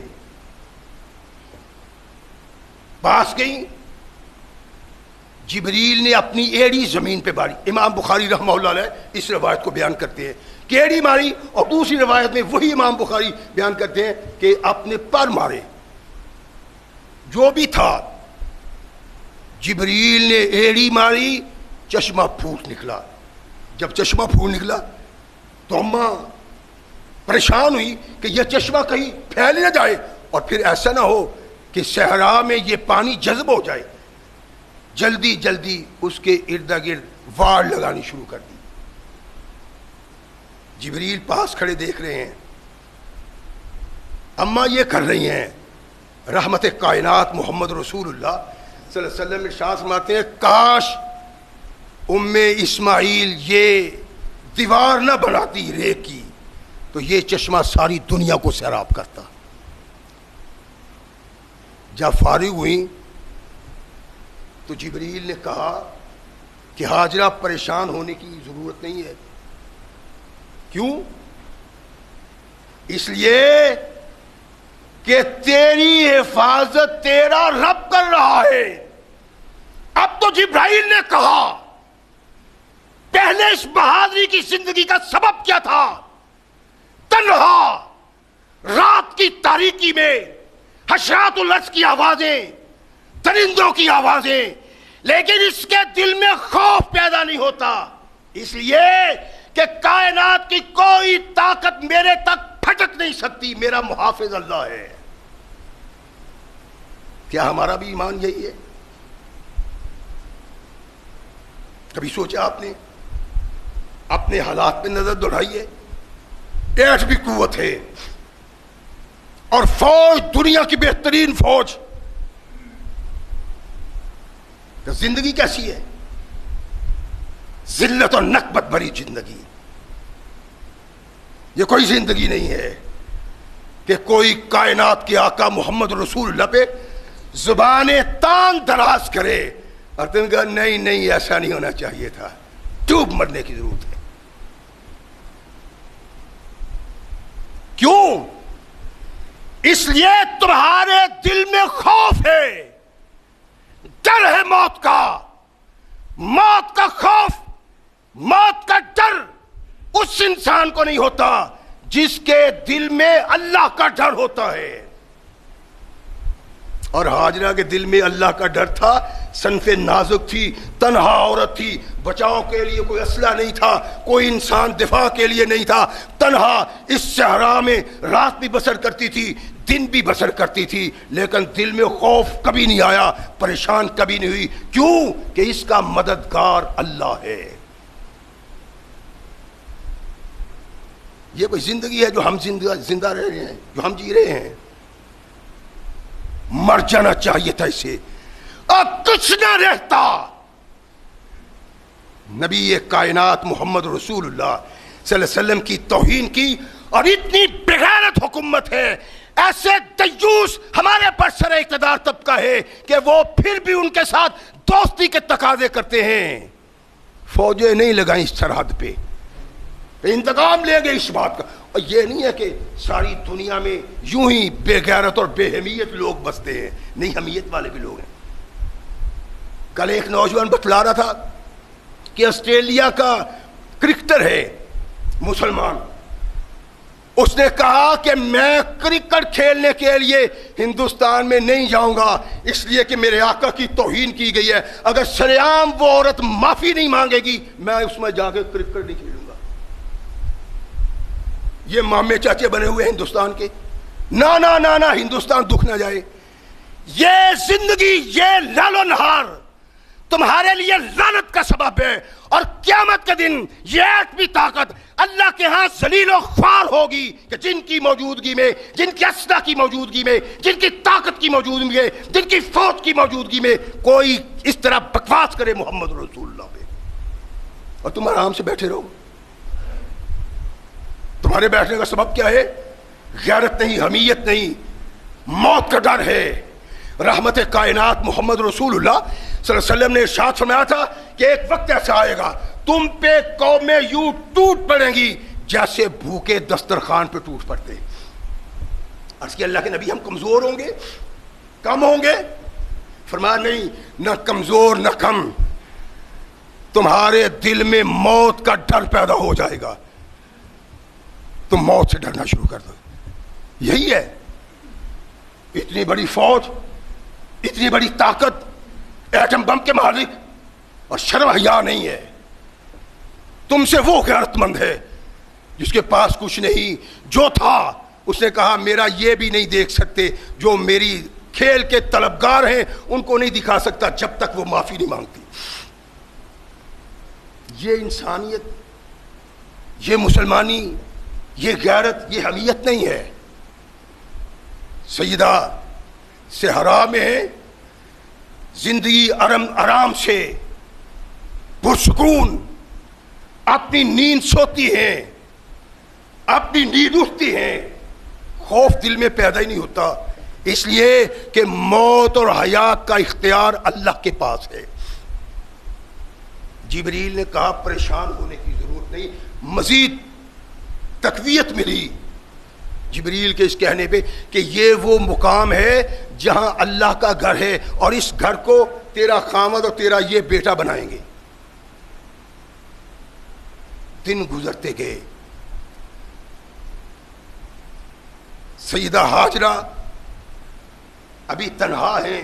پاس گئیں، جبریل نے اپنی ایڑی زمین پہ ماری۔ امام بخاری رحمہ اللہ علیہ اس روایت کو بیان کرتے ہیں کہ ایڑی ماری، اور دوسری روایت میں وہی امام بخاری بیان کرتے ہیں کہ اپنے پر مارے۔ جو بھی تھا، جبریل نے ایڑی ماری، چشمہ پھوٹ نکلا۔ جب چشمہ پھوٹ نکلا تو اماں پریشان ہوئی کہ یہ چشمہ کہیں پھیل نہ جائے اور پھر ایسا نہ ہو کہ صحرا میں یہ پانی جذب ہو جائے۔ جلدی جلدی اس کے ارد گرد واڑ لگانی شروع کر دی۔ جبریل پاس کھڑے دیکھ رہے ہیں، اماں یہ کر رہی ہیں۔ رحمت کائنات محمد رسول اللہ صلی اللہ علیہ وسلم ارشاد فرماتے ہیں کاش ام اسماعیل یہ دیوار نہ بناتی ریت کی تو یہ چشمہ ساری دنیا کو سیراب کرتا۔ جب فارغ ہوئی تو جبریل نے کہا کہ حاجرہ پریشان ہونے کی ضرورت نہیں ہے۔ کیوں؟ اس لیے کہ تیری حفاظت تیرا رب کر رہا ہے۔ اب تو جبرائیل نے کہا پہلے اس بہادری کی زندگی کا سبب کیا تھا؟ تنہا رات کی تاریکی میں حشرات الارض کی آوازیں، درندوں کی آوازیں، لیکن اس کے دل میں خوف پیدا نہیں ہوتا، اس لیے کہ کائنات کی کوئی طاقت میرے تک پھٹک نہیں سکتی، میرا محافظ اللہ ہے۔ کیا ہمارا بھی ایمان یہی ہے؟ کبھی سوچا آپ نے؟ اپنے حالات پہ نظر دوڑائیے، 8 قوت ہے اور فوج دنیا کی بہترین فوج، تو زندگی کیسی ہے؟ ذلت اور نکبت بھری زندگی۔ یہ کوئی زندگی نہیں ہے کہ کوئی کائنات کے آقا محمد رسول اللہ پہ زبانیں تان دراز کرے اور تم کہا نہیں نہیں ایسا نہیں ہونا چاہیے تھا، ڈوب مرنے کی ضرورت ہے۔ کیوں؟ اس لیے تمہارے دل میں خوف ہے، ڈر ہے موت کا، موت کا خوف، موت کا ڈر اس انسان کو نہیں ہوتا جس کے دل میں اللہ کا ڈر ہوتا ہے۔ اور حاجرہ کے دل میں اللہ کا ڈر تھا، صنف نازک تھی، تنہا عورت تھی، بچاؤ کے لیے کوئی اسلحہ نہیں تھا، کوئی انسان دفاع کے لیے نہیں تھا، تنہا اس صحرا میں رات بھی بسر کرتی تھی، دن بھی بسر کرتی تھی، لیکن دل میں خوف کبھی نہیں آیا، پریشان کبھی نہیں ہوئی. کیوں؟ کہ اس کا مددگار اللہ ہے. یہ کوئی زندگی ہے جو ہم زندہ رہ رہے ہیں، جو ہم جی رہے ہیں؟ مر جانا چاہیے تھا اسے، اب کچھ نہ رہتا. نبی کائنات محمد رسول اللہ صلی اللہ علیہ وسلم کی توہین کی، اور اتنی بغیرت حکومت ہے، ایسے دیوس ہمارے پر سر اقتدار طبقہ ہے کہ وہ پھر بھی ان کے ساتھ دوستی کے تقاضے کرتے ہیں. فوجیں نہیں لگائیں اس سرحد پہ، انتقام لیں گے اس بات کا. اور یہ نہیں ہے کہ ساری دنیا میں یوں ہی بے غیرت اور بے حمیت لوگ بستے ہیں، نہیں، حمیت والے بھی لوگ ہیں. کل ایک نوجوان بتلا رہا تھا کہ آسٹریلیا کا کرکٹر ہے مسلمان، اس نے کہا کہ میں کرکٹ کھیلنے کے لیے ہندوستان میں نہیں جاؤں گا، اس لیے کہ میرے آقا کی توہین کی گئی ہے. اگر سریعام وہ عورت معافی نہیں مانگے گی میں اس میں جا کے کرکٹ نہیں کھیلوں گا. یہ مامے چاچے بنے ہوئے ہندوستان کے. نا نا نا نا، ہندوستان دکھ نہ جائے. یہ زندگی، یہ لال و نہار تمہارے لیے لعنت کا سبب ہے، اور قیامت کے دن یہ ایٹمی طاقت اللہ کے ہاں ذلیل و خوار ہوگی کہ جن کی موجودگی میں، جن کی اسلحہ کی موجودگی میں، جن کی طاقت کی موجودگی میں، جن کی فوج کی موجودگی میں کوئی اس طرح بکواس کرے محمد رسول اللہ پہ، اور تم آرام سے بیٹھے رہو. تمہارے بیٹھنے کا سبب کیا ہے؟ غیرت نہیں، حمیت نہیں، موت کا ڈر ہے. رحمت کائنات محمد رسول اللہ صلی اللہ علیہ وسلم نے ارشاد فرمایا تھا کہ ایک وقت ایسا آئے گا تم پہ قومیں یوں ٹوٹ پڑیں گی جیسے بھوکے دسترخوان پہ ٹوٹ پڑتے. عرض کہ اللہ کے نبی ہم کمزور ہوں گے، کم ہوں گے؟ فرمایا نہیں، نہ کمزور نہ کم، تمہارے دل میں موت کا ڈر پیدا ہو جائے گا، تم موت سے ڈرنا شروع کر دو. یہی ہے. اتنی بڑی فوج، اتنی بڑی طاقت، ایٹم بم کے مالک، اور شرم حیا نہیں ہے. تم سے وہ غیرت مند ہے جس کے پاس کچھ نہیں، جو تھا اس نے کہا میرا یہ بھی نہیں دیکھ سکتے، جو میری کھیل کے طلبگار ہیں ان کو نہیں دکھا سکتا جب تک وہ معافی نہیں مانگتی. یہ انسانیت، یہ مسلمانی، یہ غیرت، یہ حمیت نہیں ہے. سیدہ صحرا میں زندگی آرام سے پرسکون اپنی نیند سوتی ہیں، اپنی نیند اٹھتی ہیں، خوف دل میں پیدا ہی نہیں ہوتا، اس لیے کہ موت اور حیات کا اختیار اللہ کے پاس ہے. جبریل نے کہا پریشان ہونے کی ضرورت نہیں. مزید تقویت ملی جبریل کے اس کہنے پہ کہ یہ وہ مقام ہے جہاں اللہ کا گھر ہے، اور اس گھر کو تیرا خامد اور تیرا یہ بیٹا بنائیں گے. دن گزرتے گئے. سیدہ ہاجرہ ابھی تنہا ہیں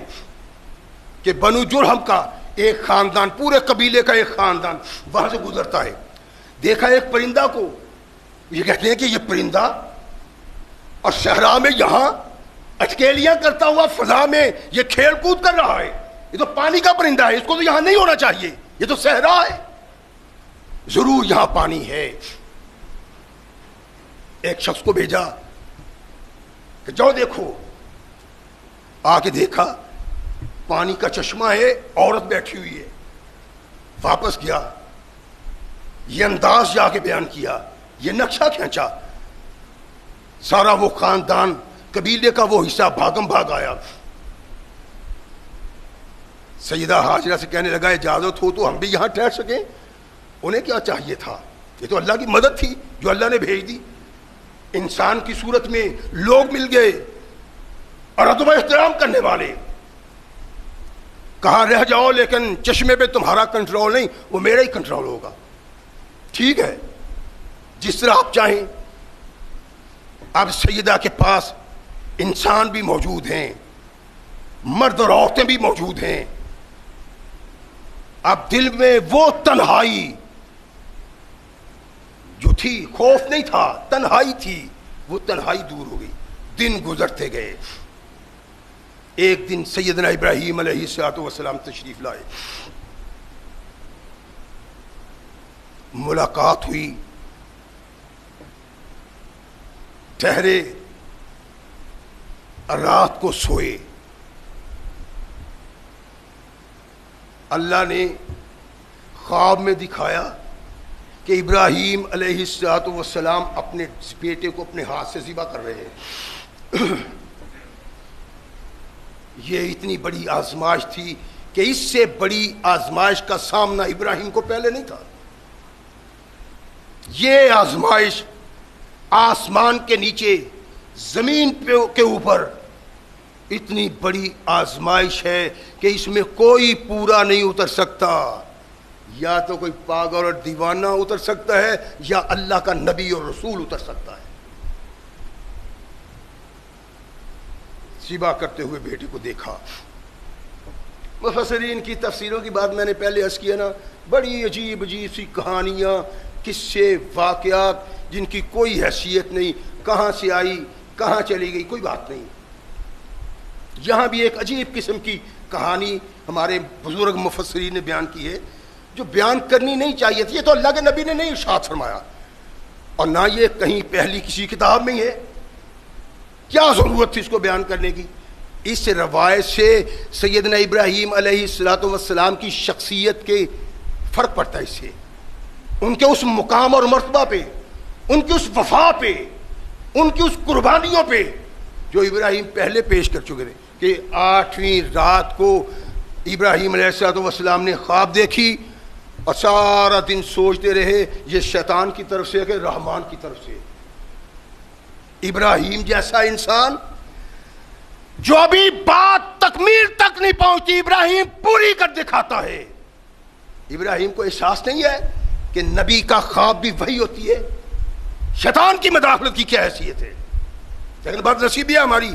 کہ بنو جرہم کا ایک خاندان، پورے قبیلے کا ایک خاندان وہاں سے گزرتا ہے. دیکھا ایک پرندہ کو، یہ کہتے ہیں کہ یہ پرندہ اور صحرا میں یہاں اٹکیلیاں کرتا ہوا فضا میں یہ کھیل کود کر رہا ہے، یہ تو پانی کا پرندہ ہے، اس کو تو یہاں نہیں ہونا چاہیے، یہ تو صحرا ہے، ضرور یہاں پانی ہے. ایک شخص کو بھیجا کہ جاؤ دیکھو. آ کے دیکھا پانی کا چشمہ ہے، عورت بیٹھی ہوئی ہے. واپس گیا، یہ انداز جا کے بیان کیا، یہ نقشہ کھینچا. سارا وہ خاندان، قبیلے کا وہ حصہ بھاگم بھاگ آیا. سیدہ ہاجرہ سے کہنے لگا اجازت ہو تو ہم بھی یہاں ٹھہر سکیں. انہیں کیا چاہیے تھا؟ یہ تو اللہ کی مدد تھی جو اللہ نے بھیج دی. انسان کی صورت میں لوگ مل گئے اور ادب و احترام کرنے والے. کہاں رہ جاؤ لیکن چشمے پہ تمہارا کنٹرول نہیں، وہ میرا ہی کنٹرول ہوگا. ٹھیک ہے، جس طرح آپ چاہیں. اب سیدہ کے پاس انسان بھی موجود ہیں، مرد اور عورتیں بھی موجود ہیں. اب دل میں وہ تنہائی جو تھی، خوف نہیں تھا، تنہائی تھی، وہ تنہائی دور ہو گئی. دن گزرتے گئے. ایک دن سیدنا ابراہیم علیہ الصلوۃ والسلام تشریف لائے. ملاقات ہوئی، ٹھہرے، رات کو سوئے. اللہ نے خواب میں دکھایا کہ ابراہیم علیہ الصلوۃ والسلام اپنے بیٹے کو اپنے ہاتھ سے ذبح کر رہے ہیں. یہ اتنی بڑی آزمائش تھی کہ اس سے بڑی آزمائش کا سامنا ابراہیم کو پہلے نہیں تھا. یہ آزمائش آسمان کے نیچے، زمین کے اوپر اتنی بڑی آزمائش ہے کہ اس میں کوئی پورا نہیں اتر سکتا. یا تو کوئی پاگل اور دیوانہ اتر سکتا ہے، یا اللہ کا نبی اور رسول اتر سکتا ہے. ذبح کرتے ہوئے بیٹے کو دیکھا. مفسرین کی تفسیروں کی بات میں نے پہلے عرض کیا نا، بڑی عجیب عجیب سی کہانیاں، قصے، واقعات جن کی کوئی حیثیت نہیں، کہاں سے آئی کہاں چلی گئی کوئی بات نہیں. یہاں بھی ایک عجیب قسم کی کہانی ہمارے بزرگ مفسرین نے بیان کی ہے، جو بیان کرنی نہیں چاہیے تھی. یہ تو اللہ کے نبی نے نہیں ارشاد فرمایا، اور نہ یہ کہیں پہلی کسی کتاب میں ہے. کیا ضرورت تھی اس کو بیان کرنے کی؟ اس روایت سے سیدنا ابراہیم علیہ الصلوۃ والسلام کی شخصیت کے فرق پڑتا ہے. اس سے ان کے اس مقام اور مرتبہ پہ، ان کی اس وفا پہ، ان کی اس قربانیوں پہ جو ابراہیم پہلے پیش کر چکے تھے. کہ 8ویں رات کو ابراہیم علیہ الصلوۃ والسلام نے خواب دیکھی اور سارا دن سوچتے رہے یہ شیطان کی طرف سے ہے کہ رحمان کی طرف سے. ابراہیم جیسا انسان جو ابھی بات تکمیل تک نہیں پہنچتی، ابراہیم پوری کر دکھاتا ہے. ابراہیم کو احساس نہیں ہے کہ نبی کا خواب بھی وہی ہوتی ہے. شیطان کی مداخلت کی کیا حیثیت ہے؟ لیکن بات نصیبی ہے ہماری،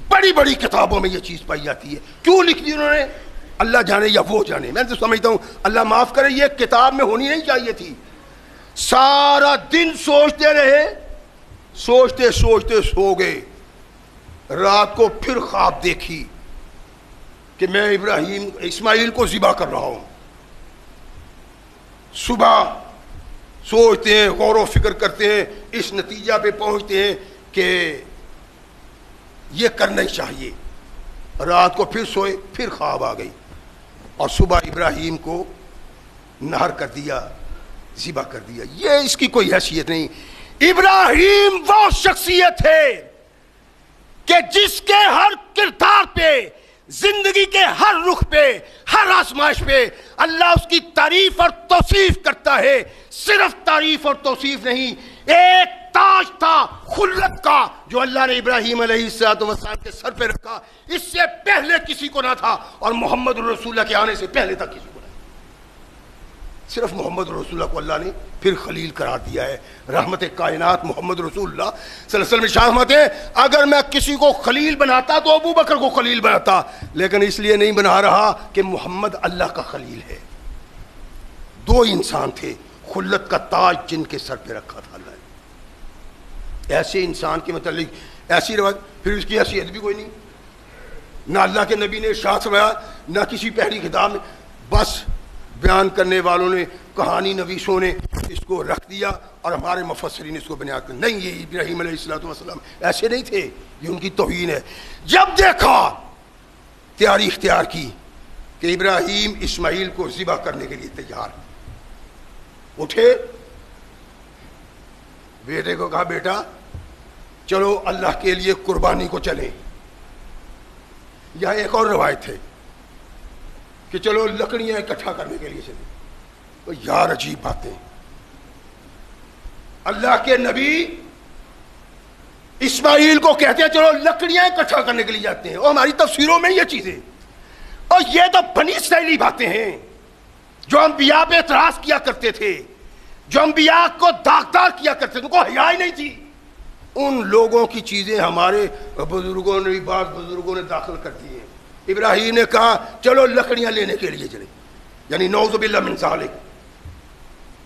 بڑی بڑی کتابوں میں یہ چیز پائی جاتی ہے. کیوں لکھ دی انہوں نے؟ اللہ جانے یا وہ جانے. میں تو سمجھتا ہوں اللہ معاف کرے، یہ کتاب میں ہونی نہیں چاہیے تھی. سارا دن سوچتے رہے، سوچتے سوچتے سو گئے. رات کو پھر خواب دیکھی کہ میں ابراہیم اسماعیل کو ذبح کر رہا ہوں. صبح سوچتے ہیں، غور و فکر کرتے ہیں، اس نتیجہ پہ پہنچتے ہیں کہ یہ کرنا ہی چاہیے. رات کو پھر سوئے، پھر خواب آ گئی، اور صبح ابراہیم کو نہر کر دیا، ذبح کر دیا. یہ اس کی کوئی حیثیت نہیں. ابراہیم وہ شخصیت ہے کہ جس کے ہر کردار پہ، زندگی کے ہر رخ پہ، ہر آزمائش پہ اللہ اس کی تعریف اور توصیف کرتا ہے. صرف تعریف اور توصیف نہیں، ایک تاج تھا خلت کا جو اللہ نے ابراہیم علیہ السلام کے سر پہ رکھا. اس سے پہلے کسی کو نہ تھا، اور محمد رسول اللہ کے آنے سے پہلے تک کسی کو نہ. صرف محمد رسول اللہ کو اللہ نے پھر خلیل قرار دیا ہے. رحمت کائنات محمد رسول اللہ صلی اللہ علیہ وسلم شاہ فرماتے ہیں اگر میں کسی کو خلیل بناتا تو ابو بکر کو خلیل بناتا، لیکن اس لیے نہیں بنا رہا کہ محمد اللہ کا خلیل ہے. دو انسان تھے، خلت کا تاج جن کے سر پہ رکھا تھا اللہ نے. ایسے انسان کے متعلق ایسی روایت، پھر اس کی حیثیت بھی کوئی نہیں. نہ اللہ کے نبی نے ارشاد فرمایا، نہ کسی پہلی کتاب میں. بس بیان کرنے والوں نے، کہانی نویسوں نے اس کو رکھ دیا، اور ہمارے مفسرین نے اس کو بیان کر. نہیں، یہ ابراہیم علیہ السلام ایسے نہیں تھے، یہ ان کی توہین ہے. جب دیکھا تیاری اختیار کی کہ ابراہیم اسماعیل کو ذبح کرنے کے لیے تیار، اٹھے، بیٹے کو کہا بیٹا چلو اللہ کے لیے قربانی کو چلیں. یہاں ایک اور روایت ہے کہ چلو لکڑیاں اکٹھا کرنے کے لیے چلیں. تو یار عجیب باتیں، اللہ کے نبی اسماعیل کو کہتے ہیں چلو لکڑیاں اکٹھا کرنے کے لیے جاتے ہیں، اور ہماری تفسیروں میں یہ چیزیں، اور یہ تو بنی اسرائیلی باتیں ہیں جو انبیاء پہ اعتراض کیا کرتے تھے، جو انبیاء کو داغدار کیا کرتے تھے، ان کو حیا ہی نہیں تھی. ان لوگوں کی چیزیں ہمارے بزرگوں نے، بعض بزرگوں نے داخل کر دی ہیں. ابراہیم نے کہا چلو لکڑیاں لینے کے لیے چلے. یعنی نعوذ باللہ من ذالک،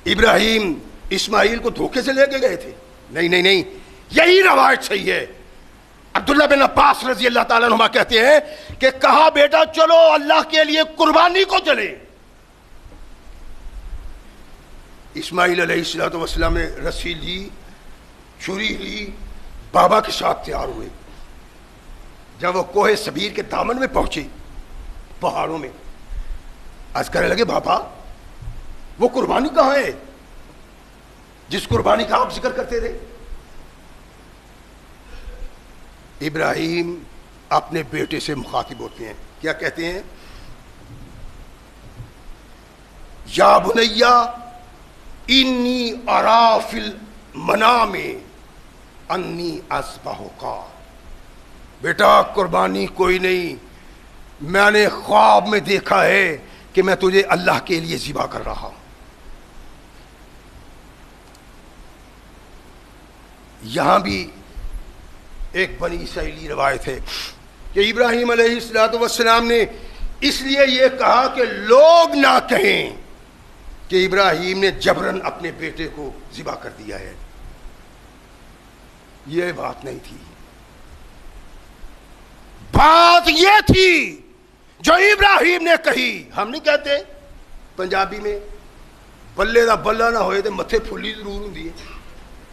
ابراہیم اسماعیل کو دھوکے سے لے کے گئے تھے؟ نہیں، یہی روایت صحیح ہے۔ عبداللہ بن عباس رضی اللہ تعالیٰ عنہما کہتے ہیں کہ کہا بیٹا چلو اللہ کے لیے قربانی کو چلے۔ اسماعیل علیہ السلام نے رسی لی، چھری لی، بابا کے ساتھ تیار ہوئے۔ جب وہ کوہ سبیر کے دامن میں پہنچے، پہاڑوں میں، عرض کرنے لگے بابا وہ قربانی کہاں ہے جس قربانی کا آپ ذکر کرتے تھے؟ ابراہیم اپنے بیٹے سے مخاطب ہوتے ہیں، کیا کہتے ہیں؟ یا بنیا انی ارا فی المنام انی اذبحک، بیٹا قربانی کوئی نہیں، میں نے خواب میں دیکھا ہے کہ میں تجھے اللہ کے لیے ذبح کر رہا ہوں۔ یہاں بھی ایک بنی اسرائیلی روایت ہے کہ ابراہیم علیہ السلام نے اس لیے یہ کہا کہ لوگ نہ کہیں کہ ابراہیم نے جبراً اپنے بیٹے کو ذبح کر دیا ہے۔ یہ بات نہیں تھی، بات یہ تھی جو ابراہیم نے کہی۔ ہم نہیں کہتے پنجابی میں بلے دا بلا نہ ہوئے تو متھے پھلی ضرور ہوں دی۔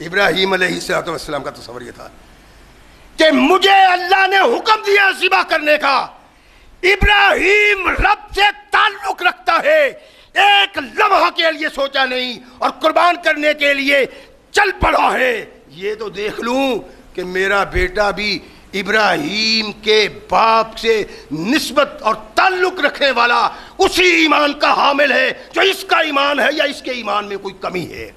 ابراہیم علیہ السلام کا تصور یہ تھا کہ مجھے اللہ نے حکم دیا ذبح کرنے کا، ابراہیم رب سے تعلق رکھتا ہے، ایک لمحہ کے لیے سوچا نہیں اور قربان کرنے کے لیے چل پڑا ہے۔ یہ تو دیکھ لوں کہ میرا بیٹا بھی ابراہیم کے باپ سے نسبت اور تعلق رکھنے والا اسی ایمان کا حامل ہے جو اس کا ایمان ہے، یا اس کے ایمان میں کوئی کمی ہے۔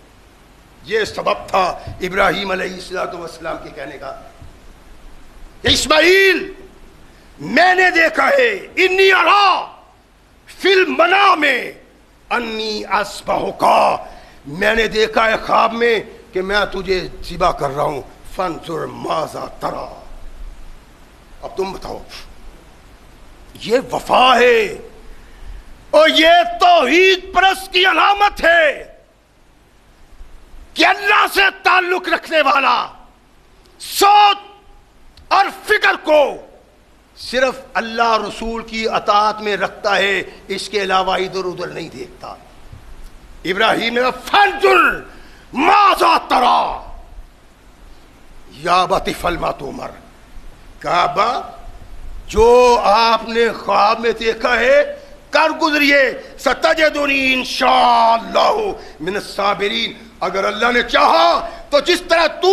یہ سبب تھا ابراہیم علیہ السلام کے کہنے کا، اسماعیل میں نے دیکھا ہے، انی ارا فی المنام انی اذبحک، میں نے دیکھا ہے خواب میں کہ میں تجھے ذبح کر رہا ہوں، فانظر ماذا تری، اب تم بتاؤ۔ یہ وفا ہے اور یہ توحید پرست کی علامت ہے کہ اللہ سے تعلق رکھنے والا سوچ اور فکر کو صرف اللہ رسول کی اطاعت میں رکھتا ہے، اس کے علاوہ ادھر ادھر نہیں دیکھتا۔ ابراہیم نے فانظر ماذا تری یا ابت افعل ما تؤمر، کہا ابا جو آپ نے خواب میں دیکھا ہے کر گزریے، ستجدنی انشاءاللہ من الصابرین، اگر اللہ نے چاہا تو جس طرح تو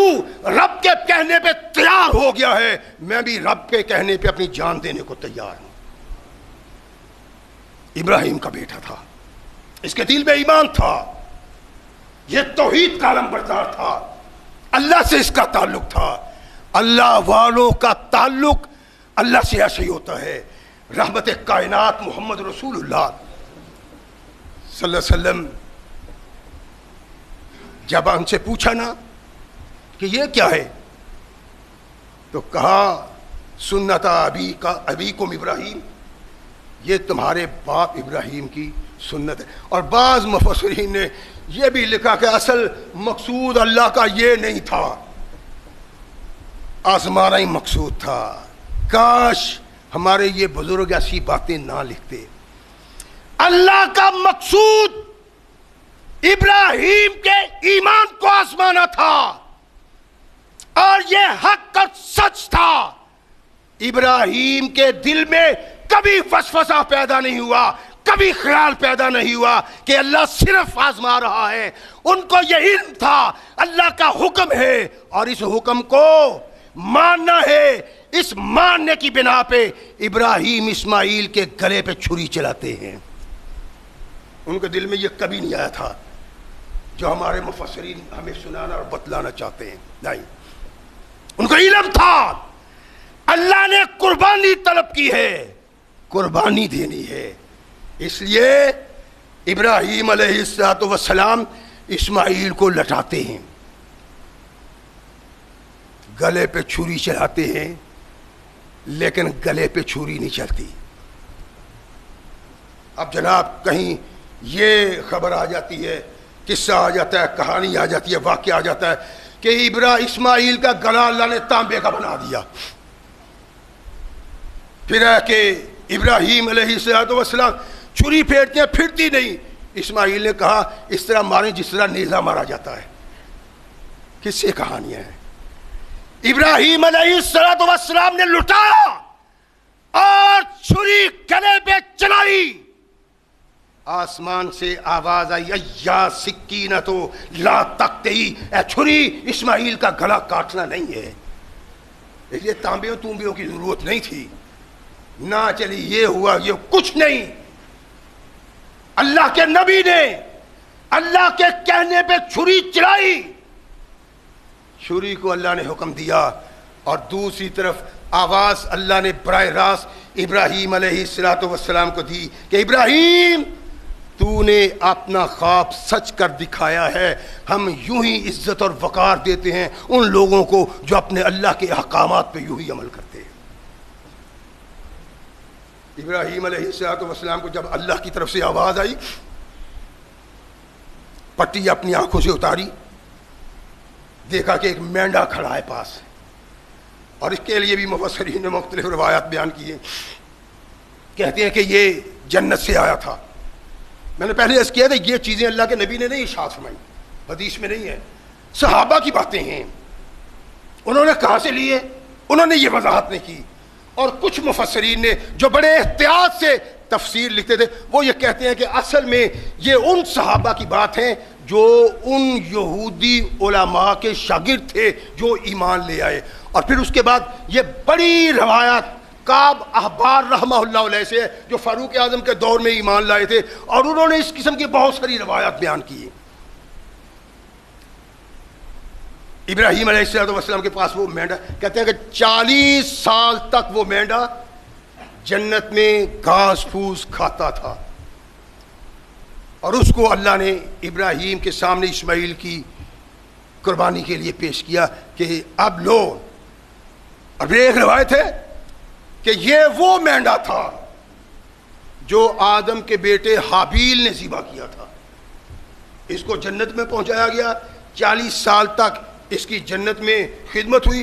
رب کے کہنے پہ تیار ہو گیا ہے، میں بھی رب کے کہنے پہ اپنی جان دینے کو تیار ہوں۔ ابراہیم کا بیٹا تھا، اس کے دل میں ایمان تھا، یہ توحید کا علم بردار تھا، اللہ سے اس کا تعلق تھا۔ اللہ والوں کا تعلق اللہ سے ایسے ہی ہوتا ہے۔ رحمت کائنات محمد رسول اللہ صلی اللہ علیہ وسلم جب ان سے پوچھا نا کہ یہ کیا ہے، تو کہا سنت ابیکم ابراہیم، یہ تمہارے باپ ابراہیم کی سنت ہے۔ اور بعض مفسرین نے یہ بھی لکھا کہ اصل مقصود اللہ کا یہ نہیں تھا، آزمانا ہی مقصود تھا۔ کاش ہمارے یہ بزرگ ایسی باتیں نہ لکھتے۔ اللہ کا مقصود ابراہیم کے ایمان کو آزمانا تھا، اور یہ حق اور سچ تھا۔ ابراہیم کے دل میں کبھی وسوسہ پیدا نہیں ہوا، کبھی خیال پیدا نہیں ہوا کہ اللہ صرف آزما رہا ہے۔ ان کو یہ علم تھا اللہ کا حکم ہے اور اس حکم کو ماننا ہے۔ اس ماننے کی بنا پہ ابراہیم اسماعیل کے گلے پہ چھری چلاتے ہیں۔ ان کے دل میں یہ کبھی نہیں آیا تھا جو ہمارے مفسرین ہمیں سنانا اور بتلانا چاہتے ہیں، نہیں، ان کو علم تھا اللہ نے قربانی طلب کی ہے، قربانی دینی ہے۔ اس لیے ابراہیم علیہ السلام اسماعیل کو لٹاتے ہیں، گلے پہ چھری چلاتے ہیں، لیکن گلے پہ چھری نہیں چلتی۔ اب جناب کہیں یہ خبر آ جاتی ہے، قصہ آ جاتا ہے، کہانی آ جاتی ہے، واقعہ آ جاتا ہے کہ اسماعیل کا گلا اللہ نے تانبے کا بنا دیا. پھر ہے کہ ابراہیم علیہ السلام چھری پھیرتے ہیں، پھرتی نہیں. اسماعیل نے کہا اس طرح ماریں جس طرح نیزہ مارا جاتا ہے. کس سے کہانیاں ہیں؟ ابراہیم علیہ السلام نے لٹایا اور چھری گلے پہ چلائی. آسمان سے آواز آئی یا سکینۃ لا تقطعی، اے چھری اسماعیل کا گلا کاٹنا نہیں ہے. یہ تانبیوں تومبیوں کی ضرورت نہیں تھی. نہ چلی یہ ہوا یہ کچھ نہیں. اللہ کے نبی نے اللہ کے کہنے پہ چھری چلائی. چھری کو اللہ نے حکم دیا اور دوسری طرف آواز اللہ نے براہ راست ابراہیم علیہ السلام کو دی کہ ابراہیم تو نے اپنا خواب سچ کر دکھایا ہے. ہم یوں ہی عزت اور وقار دیتے ہیں ان لوگوں کو جو اپنے اللہ کے احکامات پہ یوں ہی عمل کرتے ہیں. ابراہیم علیہ السلام کو جب اللہ کی طرف سے آواز آئی، پٹی اپنی آنکھوں سے اتاری، دیکھا کہ ایک مینڈا کھڑا ہے پاس. اور اس کے لیے بھی مفسرین نے مختلف روایات بیان کی ہیں. کہتے ہیں کہ یہ جنت سے آیا تھا. میں نے پہلے عرض کیا تھا یہ چیزیں اللہ کے نبی نے نہیں ارشاد فرمائی، حدیث میں نہیں ہے، صحابہ کی باتیں ہیں. انہوں نے کہاں سے لیے انہوں نے یہ وضاحت نہیں کی. اور کچھ مفسرین نے جو بڑے احتیاط سے تفسیر لکھتے تھے وہ یہ کہتے ہیں کہ اصل میں یہ ان صحابہ کی بات ہیں جو ان یہودی علماء کے شاگرد تھے جو ایمان لے آئے. اور پھر اس کے بعد یہ بڑی روایات کعب احبار رحمہ اللہ علیہ سے جو فاروق اعظم کے دور میں ایمان لائے تھے، اور انہوں نے اس قسم کی بہت ساری روایات بیان کی. ابراہیم علیہ السلام کے پاس وہ مینڈا، کہتے ہیں کہ 40 سال تک وہ مینڈا جنت میں گھاس پھوس کھاتا تھا. اور اس کو اللہ نے ابراہیم کے سامنے اسماعیل کی قربانی کے لیے پیش کیا کہ اب لو. اور پھر ایک روایت ہے کہ یہ وہ مینڈا تھا جو آدم کے بیٹے حابیل نے ذبح کیا تھا. اس کو جنت میں پہنچایا گیا، 40 سال تک اس کی جنت میں خدمت ہوئی.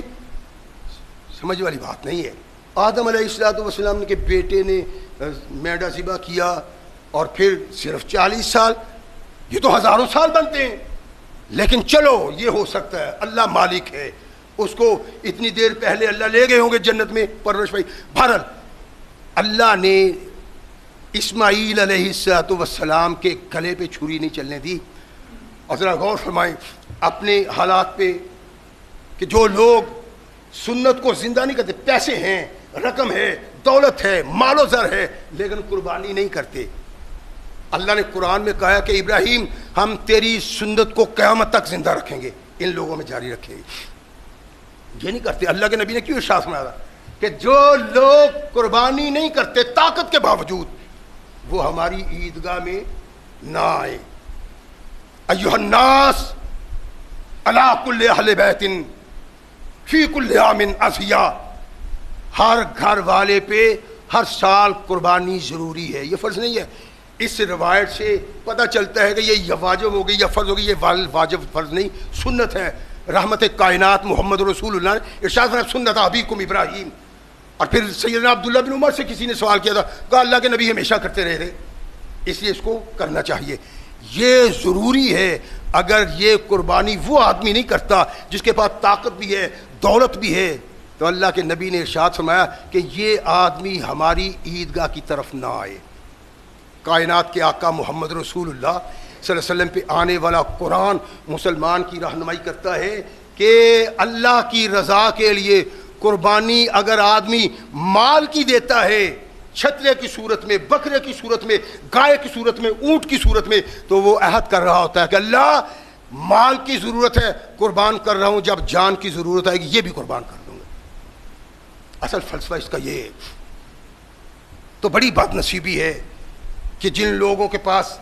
سمجھ والی بات نہیں ہے. آدم علیہ السلام کے بیٹے نے مینڈا ذبح کیا اور پھر صرف 40 سال، یہ تو ہزاروں سال بنتے ہیں. لیکن چلو یہ ہو سکتا ہے، اللہ مالک ہے، اس کو اتنی دیر پہلے اللہ لے گئے ہوں گے جنت میں پرورش بھائی. بہرحال اللہ نے اسماعیل علیہ السلام کے گلے پہ چھری نہیں چلنے دی. اور ذرا غور فرمائیں اپنے حالات پہ کہ جو لوگ سنت کو زندہ نہیں کرتے، پیسے ہیں، رقم ہے، دولت ہے، مال و زر ہے، لیکن قربانی نہیں کرتے. اللہ نے قرآن میں کہا کہ ابراہیم ہم تیری سنت کو قیامت تک زندہ رکھیں گے، ان لوگوں میں جاری رکھیں گے. یہ نہیں کرتے. اللہ کے نبی نے کیوں ارشاد فرمایا کہ جو لوگ قربانی نہیں کرتے طاقت کے باوجود وہ ہماری عیدگاہ میں نہ آئے. ایھا الناس علی کل اہل بیت فی کل عام اضحیہ، ہر گھر والے پہ ہر سال قربانی ضروری ہے، یہ فرض نہیں ہے. اس روایت سے پتہ چلتا ہے کہ یہ واجب ہو گئی یا فرض ہو گئی. یہ واجب فرض نہیں، سنت ہے. رحمت کائنات محمد رسول اللہ نے ارشاد فرمایا سنت ابیکم ابراہیم. اور پھر سیدنا عبداللہ بن عمر سے کسی نے سوال کیا تھا، کہا اللہ کے نبی ہمیشہ کرتے رہے تھے، اس لیے اس کو کرنا چاہیے. یہ ضروری ہے. اگر یہ قربانی وہ آدمی نہیں کرتا جس کے پاس طاقت بھی ہے، دولت بھی ہے، تو اللہ کے نبی نے ارشاد فرمایا کہ یہ آدمی ہماری عیدگاہ کی طرف نہ آئے. کائنات کے آقا محمد رسول اللہ صلی اللہ علیہ وسلم پہ آنے والا قرآن مسلمان کی رہنمائی کرتا ہے کہ اللہ کی رضا کے لیے قربانی اگر آدمی مال کی دیتا ہے، چھترے کی صورت میں، بکرے کی صورت میں، گائے کی صورت میں، اونٹ کی صورت میں، تو وہ عہد کر رہا ہوتا ہے کہ اللہ مال کی ضرورت ہے قربان کر رہا ہوں، جب جان کی ضرورت آئے گی یہ بھی قربان کر دوں گا. اصل فلسفہ اس کا یہ ہے. تو بڑی بد نصیبی ہے کہ جن لوگوں کے پاس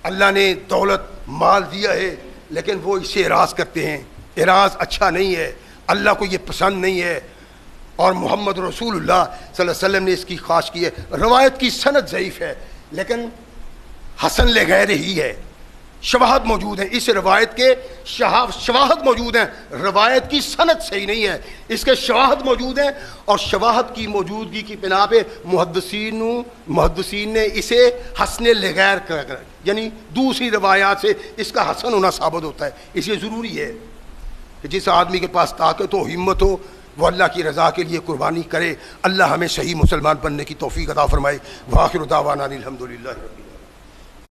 اللہ نے دولت مال دیا ہے لیکن وہ اسے اعراض کرتے ہیں. اعراض اچھا نہیں ہے، اللہ کو یہ پسند نہیں ہے. اور محمد رسول اللہ صلی اللہ علیہ وسلم نے اس کی خواہش کی ہے. روایت کی سند ضعیف ہے لیکن حسن لغیر ہی ہے, شواہد موجود ہیں اس روایت کے, شواہد موجود ہیں, روایت کی سند صحیح نہیں ہے, اس کے شواہد موجود ہیں, اور شواہد کی موجودگی کی بنا پہ محدثین نے اسے حسن لغیر کر, یعنی دوسری روایات سے اس کا حسن ہونا ثابت ہوتا ہے. اس لیے ضروری ہے کہ جس آدمی کے پاس طاقت ہو, ہمت ہو, وہ اللہ کی رضا کے لیے قربانی کرے. اللہ ہمیں صحیح مسلمان بننے کی توفیق عطا فرمائے. وآخر دعوانا الحمدللہ رب العالمین.